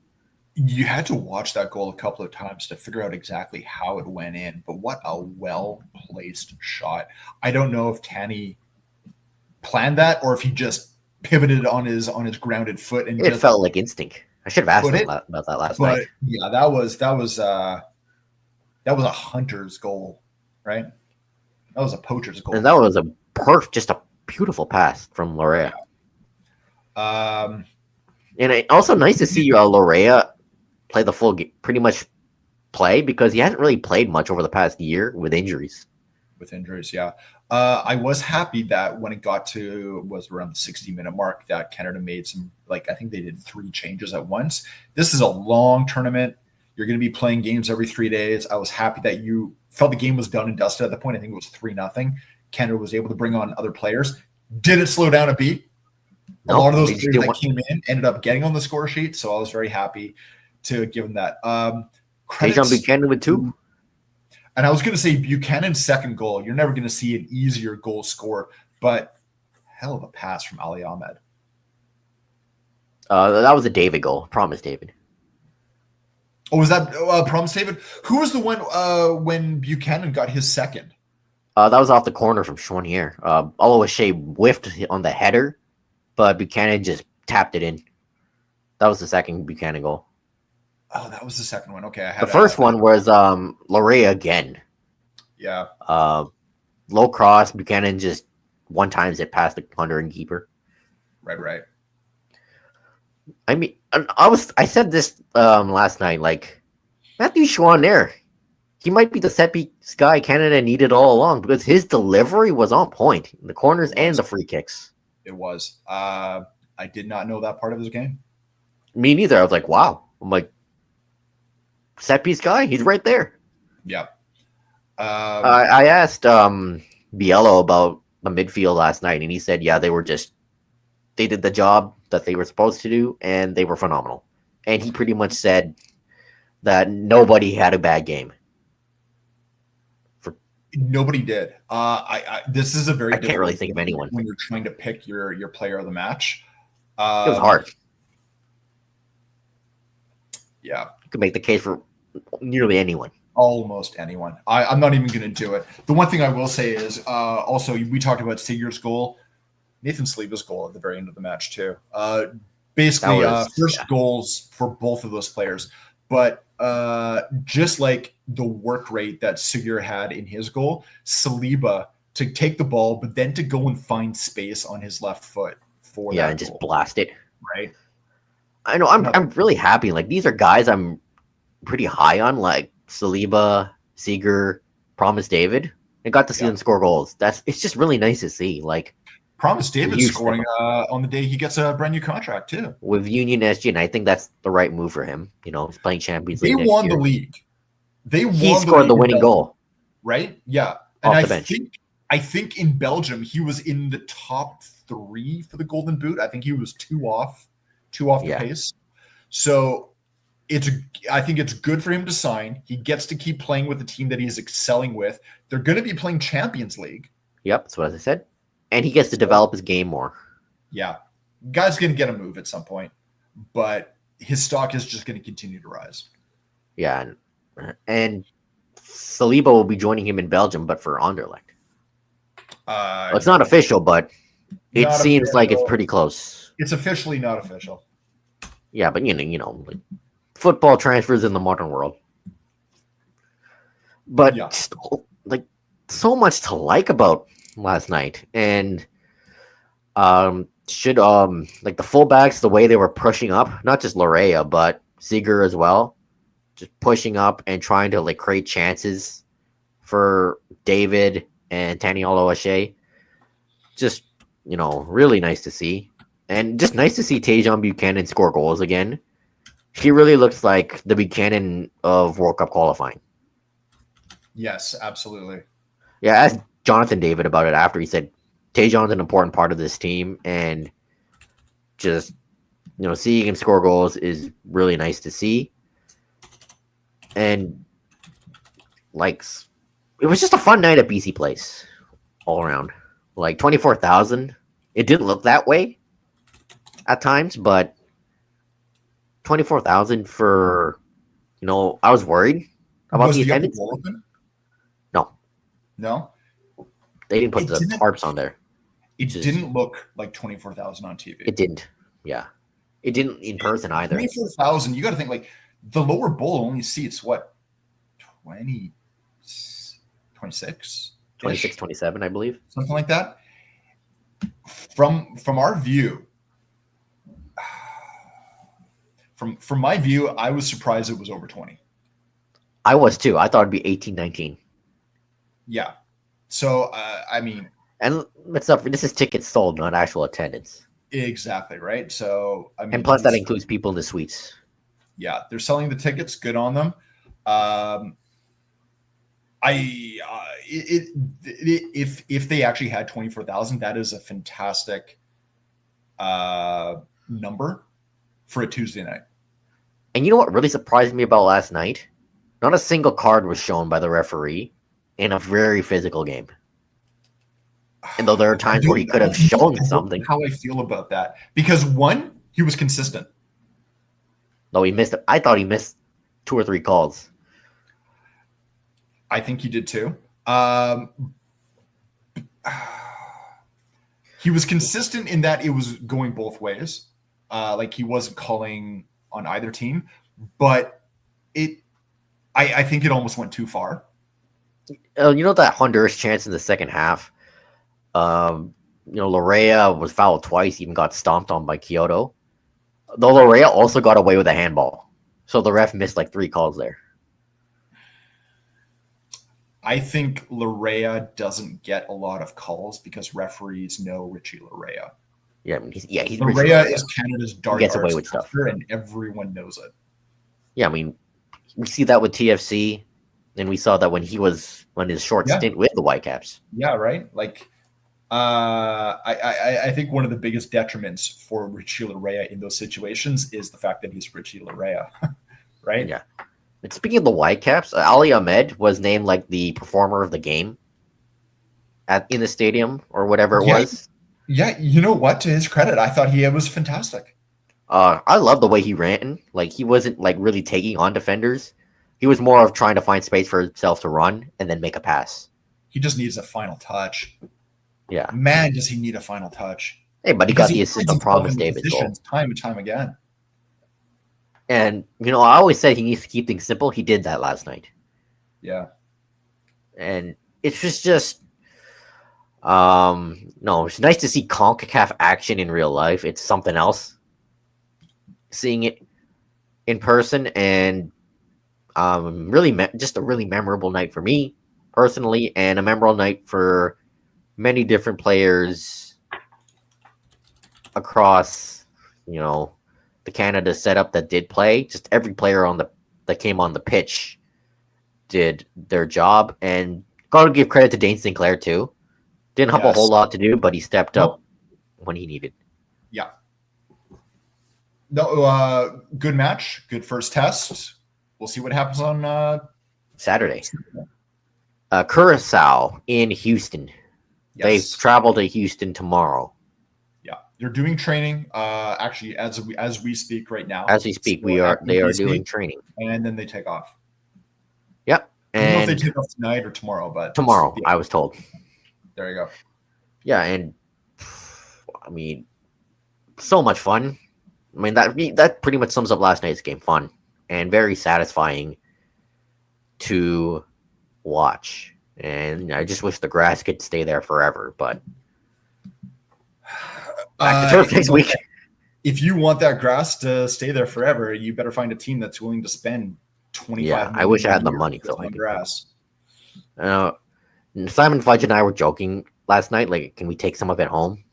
You had to watch that goal a couple of times to figure out exactly how it went in, but what a well-placed shot. I don't know if Tanny planned that or if he just pivoted on his grounded foot. And
it felt like instinct. I should have asked him about that last night.
Yeah, that was a hunter's goal, right? That was a poacher's goal.
And that was just a beautiful pass from Laryea.
And
it's also nice to see Laryea play the full game, pretty much play, because he hasn't really played much over the past year with injuries.
Yeah. I was happy that when it was around the 60-minute mark that Canada made some, I think they did 3 changes at once. This is a long tournament. You're going to be playing games every 3 days. I was happy that you felt the game was done and dusted at the point. I think it was 3-0. Canada was able to bring on other players. Didn't slow down a beat. A lot of those players that came in ended up getting on the score sheet, so I was very happy to give them that.
Dejan Buchanan with 2.
And I was going to say Buchanan's second goal. You're never going to see an easier goal scored, but hell of a pass from Ali Ahmed.
That was a David goal. Promise David.
Oh, was that Promise David? Who was the one when Buchanan got his second?
That was off the corner from Chouanier. Oluwaseyi whiffed on the header, but Buchanan just tapped it in. That was the second Buchanan goal.
Oh, that was the second one. Okay,
the first one was Laryea again.
Yeah.
Low cross. Buchanan just one times it past the Honduran keeper.
Right.
I mean, I said this last night. Like, Matthew Chouanier, he might be the set piece guy Canada needed all along because his delivery was on point in the corners and the free kicks.
It was. I did not know that part of his game.
Me neither. I was like, wow. I'm like, set piece guy, he's right there.
Yeah.
I asked Biello about the midfield last night, and he said, yeah, they did the job that they were supposed to do, and they were phenomenal. And he pretty much said that nobody had a bad game.
Nobody did. This is a very.
I can't really think of anyone
when you're trying to pick your player of the match.
It was hard.
Yeah,
you could make the case for nearly anyone.
Almost anyone. I'm not even going to do it. The one thing I will say is also we talked about Sigurd's goal, Nathan Saliba's goal at the very end of the match too. Basically, first goals for both of those players. But just like the work rate that Sigurd had in his goal, Saliba to take the ball, but then to go and find space on his left foot for that
and
goal.
Just blast it.
Right.
I know. I'm really happy. Like these are guys I'm pretty high on. Like Saliba, Seager, Promise David. I got to see them score goals. It's just really nice to see. Like
Promise David scoring on the day he gets a brand new contract too
with Union SG, and I think that's the right move for him. You know, he's playing Champions League.
They won the league.
He scored the winning goal,
right? Yeah, and I think in Belgium he was in the top 3 for the Golden Boot. I think he was two off the pace. So I think it's good for him to sign. He gets to keep playing with the team that he's excelling with. They're going to be playing Champions League.
Yep, that's what I said. And he gets to develop his game more. Yeah.
Guy's going to get a move at some point, but his stock is just going to continue to rise.
Yeah, and Saliba will be joining him in Belgium, but for Anderlecht. It's not official, but it seems like it's pretty close.
It's officially not official.
Yeah, but you know, like football transfers in the modern world. But like so much to like about last night, and like the fullbacks, the way they were pushing up, not just Larea, but Seager as well, just pushing up and trying to like create chances for David and Taniolo Ashe. Just, you know, really nice to see. And just nice to see Tajon Buchanan score goals again. He really looks like the Buchanan of World Cup qualifying.
Yes, absolutely.
Yeah, I asked Jonathan David about it after. He said Tajon's an important part of this team, and just, you know, seeing him score goals is really nice to see. And like, it was just a fun night at BC Place all around. Like 24,000. It didn't look that way at times, but 24,000 for, you know, I was worried about the attendance.
No,
they didn't put the tarps on there.
It didn't look like 24,000 on TV.
It didn't. Yeah, it didn't in person either.
24,000. You got to think like the lower bowl only seats what 20, 26,
26, 27, I believe,
something like that. From our view, from my view, I was surprised it was over 20.
I was too. I thought it'd be 18, 19.
Yeah. So, I mean...
And this is tickets sold, not actual attendance.
Exactly, right? So, I mean...
And plus that includes people in the suites.
Yeah, they're selling the tickets. Good on them. If they actually had 24,000, that is a fantastic number for a Tuesday night.
And you know what really surprised me about last night? Not a single card was shown by the referee in a very physical game. And though there are times where he could have shown something.
How I feel about that. Because one, he was consistent.
No, he missed it. I thought he missed 2 or 3 calls.
I think he did too. He was consistent in that it was going both ways. Like he wasn't calling on either team, but I think it almost went too far.
You know that Honduras chance in the second half? You know, Larea was fouled twice, even got stomped on by Kyoto. Though Larea also got away with a handball. So the ref missed like 3 calls there.
I think Larea doesn't get a lot of calls because referees know Richie Larea.
Yeah, he's
Larea is Canada's dark
gets away with stuff,
and everyone knows it.
Yeah, I mean, we see that with TFC, and we saw that when he was on his short stint with the Whitecaps.
Yeah, right. Like, I think one of the biggest detriments for Richie Larea in those situations is the fact that he's Richie Larea, right?
Yeah. And speaking of the Whitecaps, Ali Ahmed was named like the performer of the game in the stadium or whatever it was.
Yeah, you know what? To his credit, I thought he was fantastic.
I love the way he ran. Like he wasn't like really taking on defenders. He was more of trying to find space for himself to run and then make a pass.
He just needs a final touch.
Yeah.
Man, does he need a final touch.
Hey, but he got the assist on Promise David's goal.
Time and time again.
And, I always said he needs to keep things simple. He did that last night.
Yeah.
And it's just no, it's nice to see CONCACAF action in real life. It's something else. Seeing it in person, and just a really memorable night for me personally, and a memorable night for many different players across, the Canada setup that did play. Just every player that came on the pitch did their job, and got to give credit to Dane Sinclair too. Didn't have a whole lot to do, but he stepped up when he needed.
Yeah. No, good match, good first test. We'll see what happens on
Saturday. Curacao in Houston.
Yes.
They travel to Houston tomorrow.
Yeah, they're doing training. Actually, as we speak right now.
As we speak, they are doing training,
and then they take off.
Yep.
I don't know if they take off tonight or tomorrow, but
tomorrow, I was told.
There you go.
Yeah, and I mean, so much fun. I mean, that pretty much sums up last night's game. Fun and very satisfying to watch. And I just wish the grass could stay there forever. But back to turf next week.
If you want that grass to stay there forever, you better find a team that's willing to spend $25 million.
I wish I had the money so I could.
Grass.
Simon Fudge and I were joking last night. Like, can we take some of it home?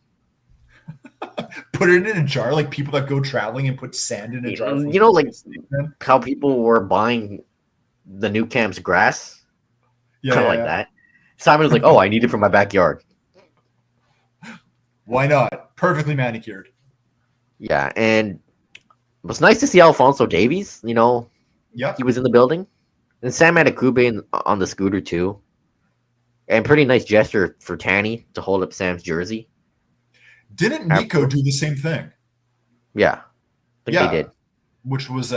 Put it in a jar, like people that go traveling and put sand in a jar.
Like how people were buying the new camp's grass.
Yeah,
kind of like that. Simon was like, "Oh, I need it for my backyard."
Why not? Perfectly manicured.
Yeah, and it was nice to see Alfonso Davies.
Yeah,
he was in the building, and Sam Adekugbe on the scooter too. And pretty nice gesture for Tanny to hold up Sam's jersey.
Didn't Nico do the same thing?
Yeah, I think they did.
Which was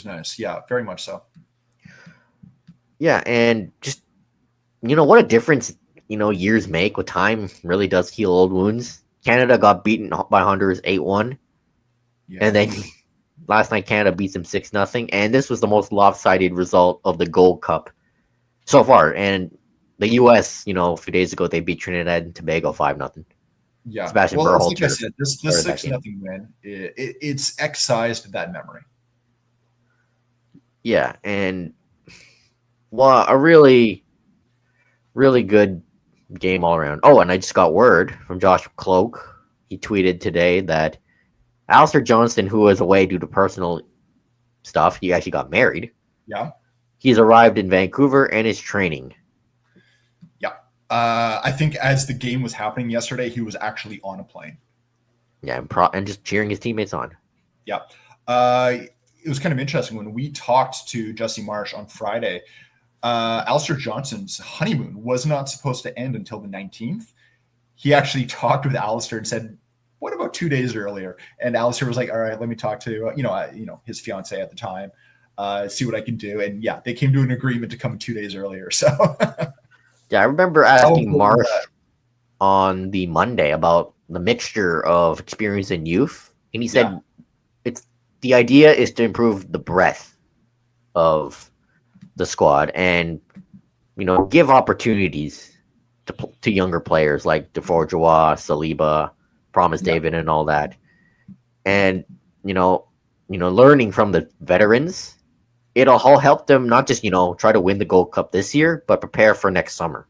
nice. Yeah, very much so.
Yeah, and just what a difference years make. With time really does heal old wounds. Canada got beaten by Honduras 8-1, and then last night Canada beats them 6-0, and this was the most lopsided result of the Gold Cup so far. And the U.S., a few days ago, they beat Trinidad and Tobago 5-0.
Yeah.
Sebastian
Berhalter, like I said, this 6-0 win, it's excised that memory.
Yeah, and a really, really good game all around. Oh, and I just got word from Josh Cloak. He tweeted today that Alistair Johnston, who was away due to personal stuff, he actually got married.
Yeah.
He's arrived in Vancouver and is training.
I think as the game was happening yesterday, he was actually on a plane.
Yeah, and just cheering his teammates on.
Yeah. It was kind of interesting when we talked to Jesse Marsh on Friday. Alistair Johnston's honeymoon was not supposed to end until the 19th. He actually talked with Alistair and said, "What about 2 days earlier?" And Alistair was like, "All right, let me talk to his fiance at the time, see what I can do." And yeah, they came to an agreement to come 2 days earlier. So.
Yeah, I remember asking Marsh on the Monday about the mixture of experience and youth, and he said the idea is to improve the breadth of the squad and give opportunities to younger players like DeForgeois, Saliba, Promise David, and all that, and learning from the veterans. It'll all help them not just, try to win the Gold Cup this year, but prepare for next summer.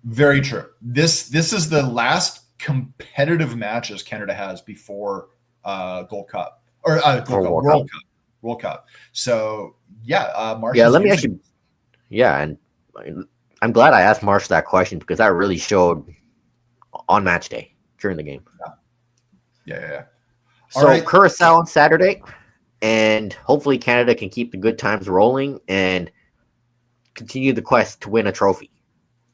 Very true. This is the last competitive matches Canada has before Gold Cup or World Cup. So Marsh.
Yeah, let me actually. Yeah, and I'm glad I asked Marsh that question because that really showed on match day during the game.
Yeah.
So Curacao on Saturday. And hopefully Canada can keep the good times rolling and continue the quest to win a trophy.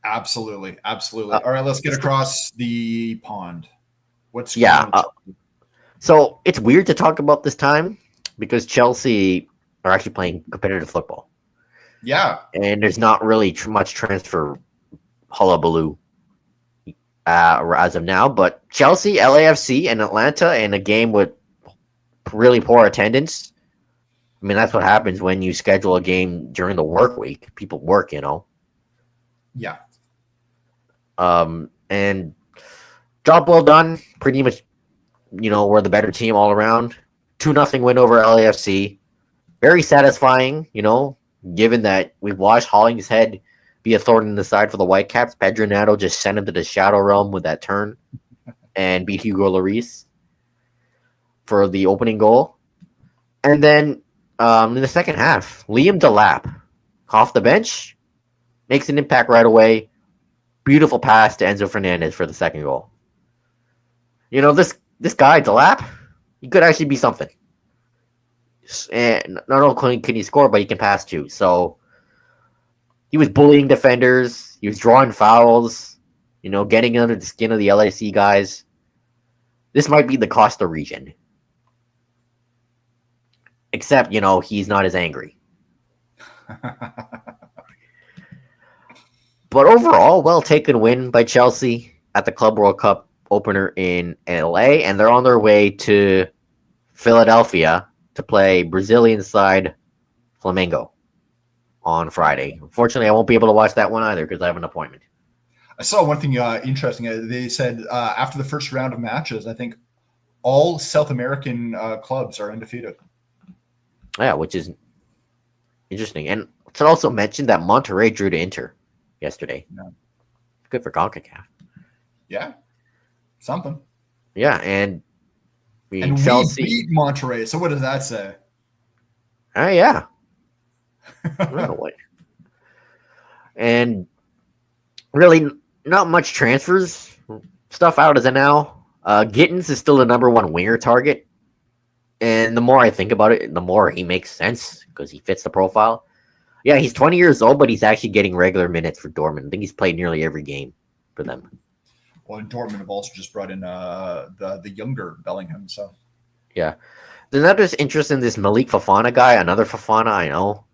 Absolutely. All right, let's get across the pond.
So it's weird to talk about this time because Chelsea are actually playing competitive football.
Yeah.
And there's not really much transfer hullabaloo as of now. But Chelsea, LAFC, and Atlanta in a game with really poor attendance. I mean, that's what happens when you schedule a game during the work week. People work,
Yeah.
And job well done. Pretty much, we're the better team all around. 2-0 win over LAFC. Very satisfying, given that we've watched Hollingshead be a thorn in the side for the Whitecaps. Pedro Neto just sent him to the shadow realm with that turn and beat Hugo Lloris for the opening goal. And then in the second half, Liam Delap off the bench makes an impact right away. Beautiful pass to Enzo Fernandez for the second goal. This guy, Delap, he could actually be something. And not only can he score, but he can pass too. So he was bullying defenders. He was drawing fouls, getting under the skin of the LAC guys. This might be the Costa region. Except, he's not as angry. But overall, well-taken win by Chelsea at the Club World Cup opener in LA, and they're on their way to Philadelphia to play Brazilian side Flamengo on Friday. Unfortunately, I won't be able to watch that one either because I have an appointment.
I saw one thing interesting. They said after the first round of matches, I think all South American clubs are undefeated.
Yeah, which is interesting. And it's also mentioned that Monterrey drew to Inter yesterday.
Yeah.
Good for CONCACAF.
Yeah, something.
Yeah, and
Chelsea beat Monterrey. So what does that say?
Oh, yeah. And really not much transfers stuff out as of now. Gittins is still the number one winger target. And the more I think about it, the more he makes sense because he fits the profile. Yeah, he's 20 years old, but he's actually getting regular minutes for Dortmund. I think he's played nearly every game for them.
Well, and Dortmund have also just brought in the younger Bellingham. So
yeah, there's another interest in this Malik Fofana guy. Another Fofana, I know.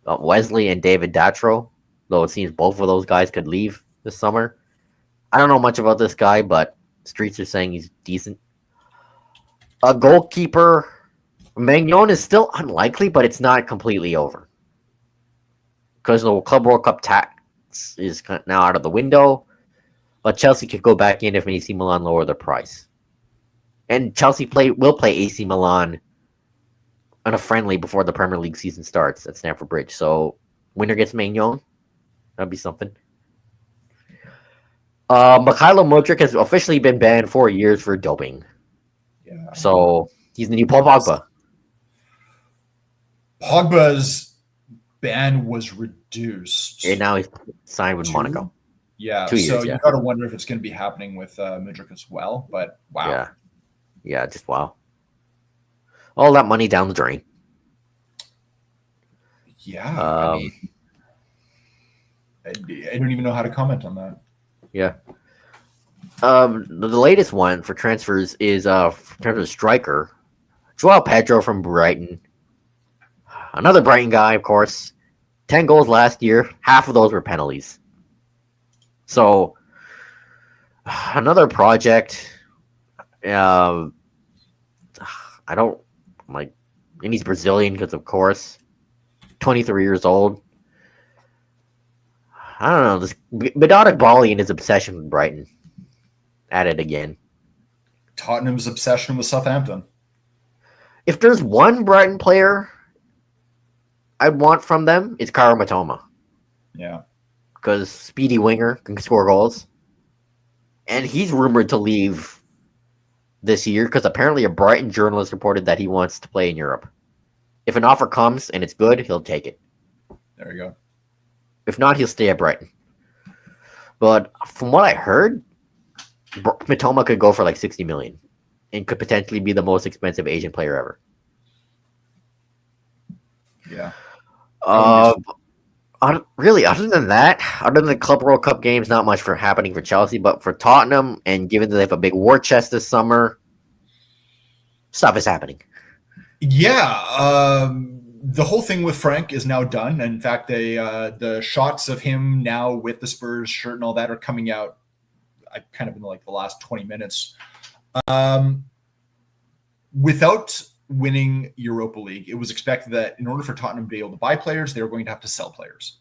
Wesley and David Datro, though it seems both of those guys could leave this summer. I don't know much about this guy, but streets are saying he's decent. A goalkeeper, Magnon is still unlikely, but it's not completely over. Because the Club World Cup tax is now out of the window. But Chelsea could go back in if AC Milan lower their price. And Chelsea will play AC Milan on a friendly before the Premier League season starts at Stamford Bridge. So, winner gets Magnon. That'd be something. Mikhailo Modric has officially been banned 4 years for doping. Yeah. So, he's the new Paul Pogba.
Pogba's ban was reduced.
And now he's signed with Monaco.
Yeah, 2 years, so you got to wonder if it's going to be happening with Modric as well. But wow.
Yeah, just wow. All that money down the drain.
Yeah, I don't even know how to comment on that.
Yeah. The latest one for transfers is in terms of striker, Joao Pedro from Brighton. Another Brighton guy, of course. 10 goals last year. Half of those were penalties. So, another project. And he's Brazilian because, of course, 23 years old. I don't know. This Bedotic Bali and his obsession with Brighton. At it again.
Tottenham's obsession with Southampton.
If there's one Brighton player I'd want from them, it's Kara Matoma.
Yeah.
Because speedy winger can score goals. And he's rumored to leave this year because apparently a Brighton journalist reported that he wants to play in Europe. If an offer comes and it's good, he'll take it.
There you go.
If not, he'll stay at Brighton. But from what I heard, Matoma could go for like 60 million and could potentially be the most expensive Asian player ever.
Yeah.
Really, other than that, other than the Club World Cup games, not much for happening for Chelsea, but for Tottenham, and given that they have a big war chest this summer, stuff is happening.
Yeah. the whole thing with Frank is now done. In fact, the shots of him now with the Spurs shirt and all that are coming out kind of in like the last 20 minutes. Without winning Europa League, it was expected that in order for Tottenham to be able to buy players, they were going to have to sell players.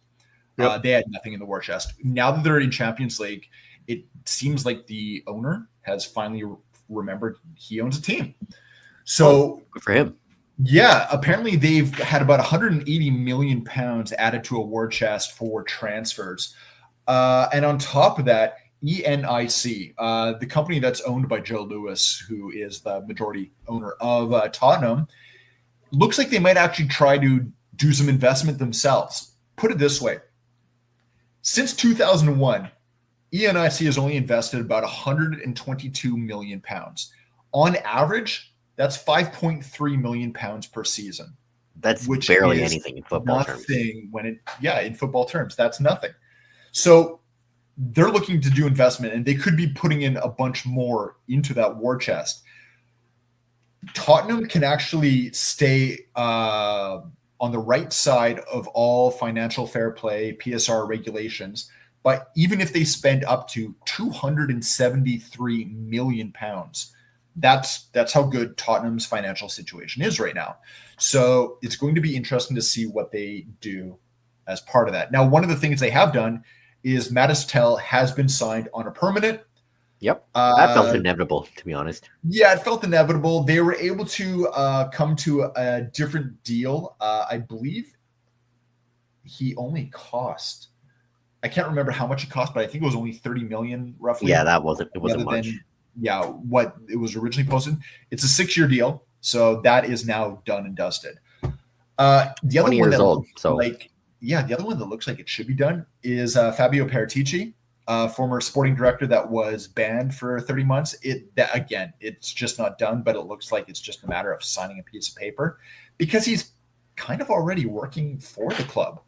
Yep. They had nothing in the war chest. Now that they're in Champions League, it seems like the owner has finally remembered he owns a team. So
good for him.
Yeah, apparently they've had about 180 million pounds added to a war chest for transfers. And on top of that, ENIC, the company that's owned by Joe Lewis, who is the majority owner of Tottenham, looks like they might actually try to do some investment themselves. Put it this way. Since 2001, ENIC has only invested about 122 million pounds. On average, that's 5.3 million pounds per season.
That's barely anything in football terms.
In football terms, that's nothing. So they're looking to do investment, and they could be putting in a bunch more into that war chest. Tottenham can actually stay on the right side of all financial fair play, PSR regulations, but even if they spend up to 273 million pounds, that's how good Tottenham's financial situation is right now. So it's going to be interesting to see what they do as part of that. Now, one of the things they have done is Mattis Tell has been signed on a permanent.
Yep. That felt inevitable, to be honest.
Yeah, it felt inevitable. They were able to come to a different deal. I believe he only cost, I can't remember how much it cost, but I think it was only 30 million roughly.
Yeah, it wasn't much.
What it was originally posted. It's a 6-year deal, so that is now done and dusted. The other one that old, the other one that looks like it should be done is Fabio Paratici, former sporting director that was banned for 30 months. It's just not done, but it looks like it's just a matter of signing a piece of paper because he's kind of already working for the club.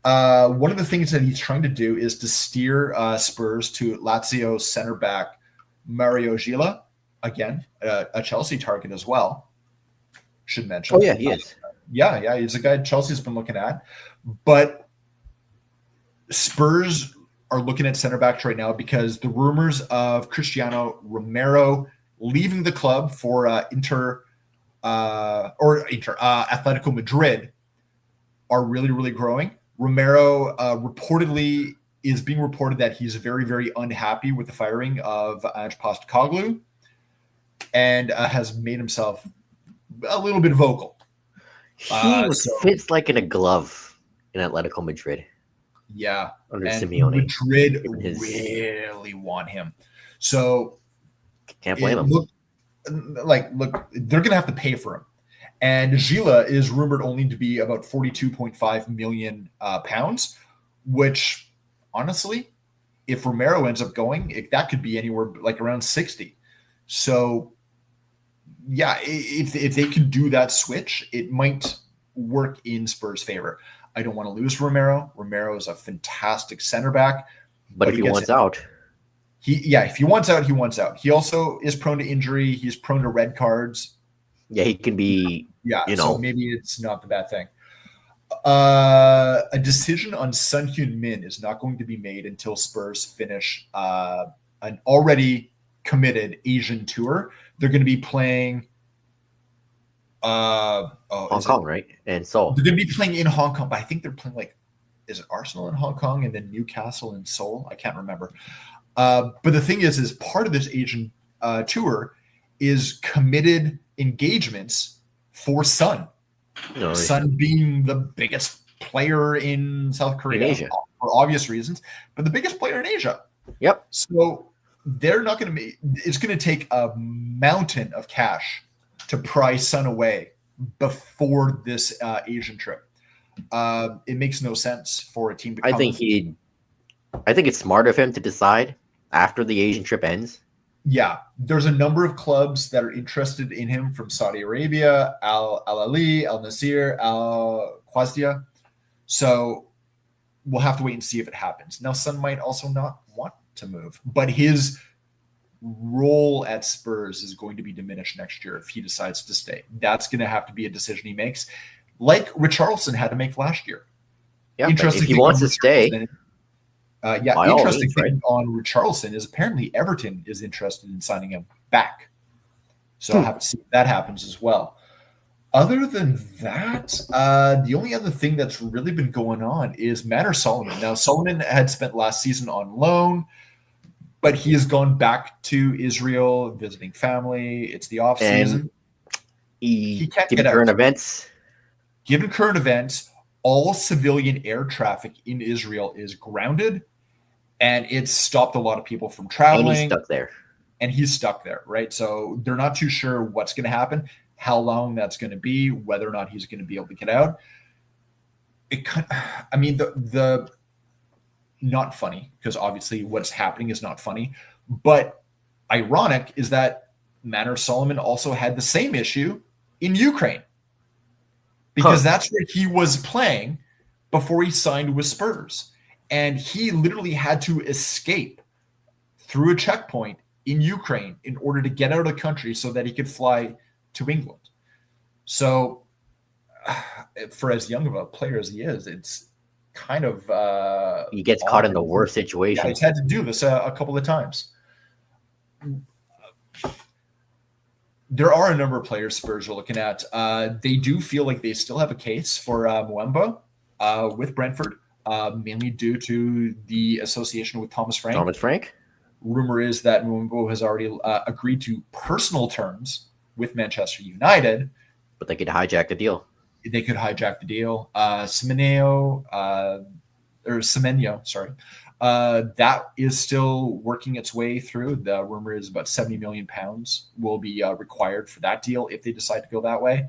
One of the things that he's trying to do is to steer Spurs to Lazio center back Mario Gila, again, a Chelsea target as well. Should mention.
Oh, yeah, he is.
Yeah, he's a guy Chelsea's been looking at. But Spurs are looking at center backs right now because the rumors of Cristiano Romero leaving the club for Atletico Madrid are really, really growing. Romero reportedly is being reported that he's very, very unhappy with the firing of Ange Postecoglou and has made himself a little bit vocal.
He fits like in a glove in Atletico Madrid.
Yeah.
Under
and
Simeone.
Madrid really want him. So
can't blame him.
Look, they're going to have to pay for him. And Gila is rumored only to be about 42.5 million pounds, which honestly, if Romero ends up going, that could be anywhere like around 60. So yeah, if they can do that switch, it might work in Spurs' favor. I don't want to lose Romero. Romero is a fantastic center back.
But if he wants out.
If he wants out, he wants out. He also is prone to injury. He's prone to red cards.
Yeah, he can be,
so maybe it's not the bad thing. A decision on Son Heung-min is not going to be made until Spurs finish an already committed Asian tour. They're going to be playing
Hong Kong, right? And Seoul.
They're going to be playing in Hong Kong, but I think they're playing is it Arsenal in Hong Kong and then Newcastle in Seoul? I can't remember. But the thing is part of this Asian tour is committed engagements for Son. Son being the biggest player in South Korea,
in Asia,
for obvious reasons, but the biggest player in Asia.
Yep.
So they're not going to be. It's going to take a mountain of cash to pry Son away before this Asian trip. It makes no sense for a team to.
I think it's smart of him to decide after the Asian trip ends.
Yeah, there's a number of clubs that are interested in him from Saudi Arabia, Al Ahly, Al Nasir, Al Qasdia. So we'll have to wait and see if it happens. Now, Son might also not want to move, but his role at Spurs is going to be diminished next year if he decides to stay. That's going to have to be a decision he makes. like Richarlison had to make last year.
Yeah,
Interesting
if he
thing
wants
on
to stay, by all
interesting
means,
thing
right?
on Richarlison is apparently Everton is interested in signing him back. So I'll have to see if that happens as well. Other than that, the only other thing that's really been going on is Manor Solomon. Now, Solomon had spent last season on loan, but he has gone back to Israel, visiting family. It's the off season. He can't
given
get
current
out.
events,
Given current events, all civilian air traffic in Israel is grounded, and it's stopped a lot of people from
and
traveling.
he's stuck there.
And he's stuck there, right? So they're not too sure what's going to happen, how long that's going to be, whether or not he's going to be able to get out. I mean, the not funny, because obviously what's happening is not funny, but ironic is that Manor Solomon also had the same issue in Ukraine, because that's where he was playing before he signed with Spurs. And he literally had to escape through a checkpoint in Ukraine in order to get out of the country so that he could fly to England. So for as young of a player as he is, it's kind of
he gets caught in the worst situation.
Yeah, he's had to do this a couple of times. There are a number of players Spurs are looking at. They do feel like they still have a case for Muembo with Brentford, mainly due to the association with Thomas Frank.
Thomas Frank?
Rumor is that Muembo has already agreed to personal terms with Manchester United.
But they could hijack the deal.
They could hijack the deal. Semenyo, sorry. That is still working its way through. The rumor is about £70 million will be required for that deal if they decide to go that way.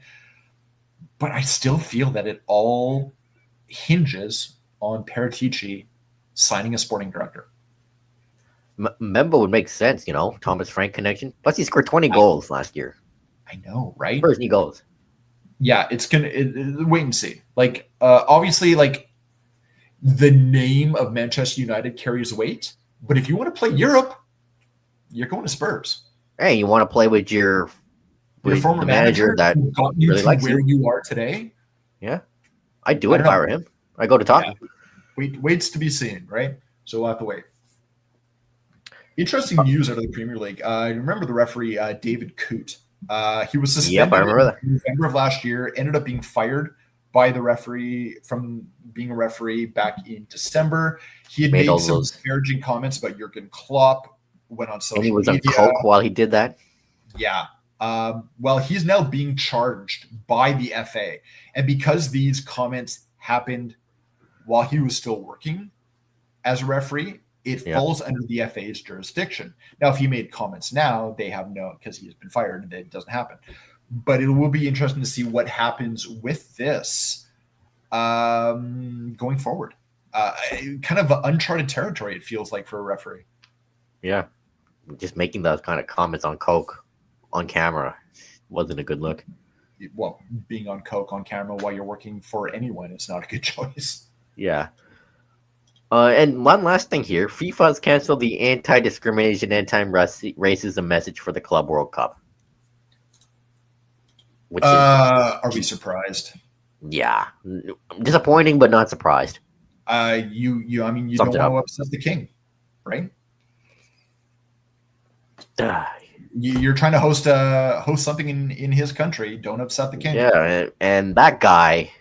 But I still feel that it all hinges on Paratici signing a sporting director.
Membo would make sense, Thomas Frank connection. Plus, he scored 20 goals last year.
I know, right?
First, he goes.
Yeah, it's gonna wait and see. Like, obviously, like the name of Manchester United carries weight, but if you want to play Europe, you're going to Spurs.
Hey, you want to play with your
former
manager that
who got you
really
to
likes
where
you.
You are today.
Yeah, I'd do it if I were him. I go to talk.
Yeah. Waits to be seen, right? So we'll have to wait. Interesting news out of the Premier League. Remember the referee David Coote? He was suspended
I remember that.
in November of last year, ended up being fired by the referee from being a referee back in December. He had made some disparaging comments about Jurgen Klopp, went on social media.
And he was on coke while he did that?
Yeah. Well, he's now being charged by the FA. And because these comments happened while he was still working as a referee, it falls under the FA's jurisdiction. Now, if he made comments now, they have no, because he has been fired, and it doesn't happen. But it will be interesting to see what happens with this going forward. Kind of uncharted territory, it feels like, for a referee.
Yeah. Just making those kind of comments on coke on camera wasn't a good look.
Well, being on coke on camera while you're working for anyone is not a good choice.
Yeah. And one last thing here. FIFA has canceled the anti-discrimination, anti-racism message for the Club World Cup.
Which are we surprised?
Yeah. Disappointing, but not surprised.
You don't want to upset the king, right? You're trying to host something in his country. Don't upset the king.
Yeah, and that guy...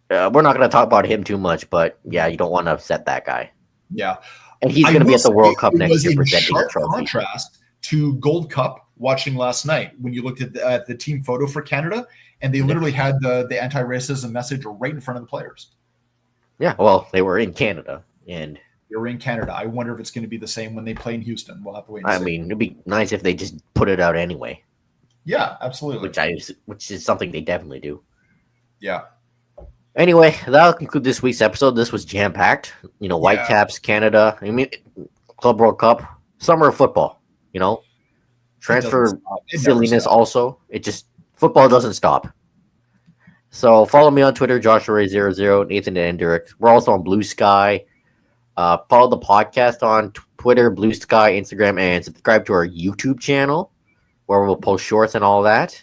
we're not going to talk about him too much, but yeah, you don't want to upset that guy.
Yeah.
And he's going to be at the World Cup next year presenting
the
trophy.
Contrast to Gold Cup watching last night when you looked at the team photo for Canada, and they literally had the anti-racism message right in front of the players.
Yeah, well, they were in Canada. And
they were in Canada. I wonder if it's going to be the same when they play in Houston. We'll have to wait and see.
I mean, it'd be nice if they just put it out anyway.
Yeah, absolutely.
Which is something they definitely do.
Yeah.
Anyway, that'll conclude this week's episode. This was jam-packed. Whitecaps, Canada. I mean, Club World Cup, summer of football. Transfer silliness also. Football doesn't stop. So follow me on Twitter, JoshuaRay00, Nathan and Derek. We're also on Blue Sky. Follow the podcast on Twitter, Blue Sky, Instagram, and subscribe to our YouTube channel where we'll post shorts and all that.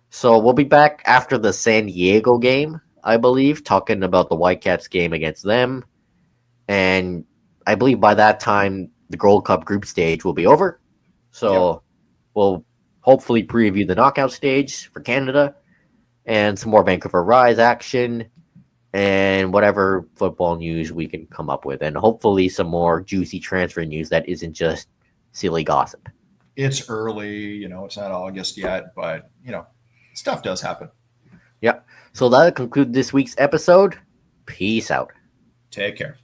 So we'll be back after the San Diego game, I believe, talking about the Whitecaps game against them. And I believe by that time, the Gold Cup group stage will be over. So we'll hopefully preview the knockout stage for Canada and some more Vancouver Rise action and whatever football news we can come up with. And hopefully some more juicy transfer news that isn't just silly gossip.
It's early, it's not August yet, but, stuff does happen.
Yeah. So that'll conclude this week's episode. Peace out.
Take care.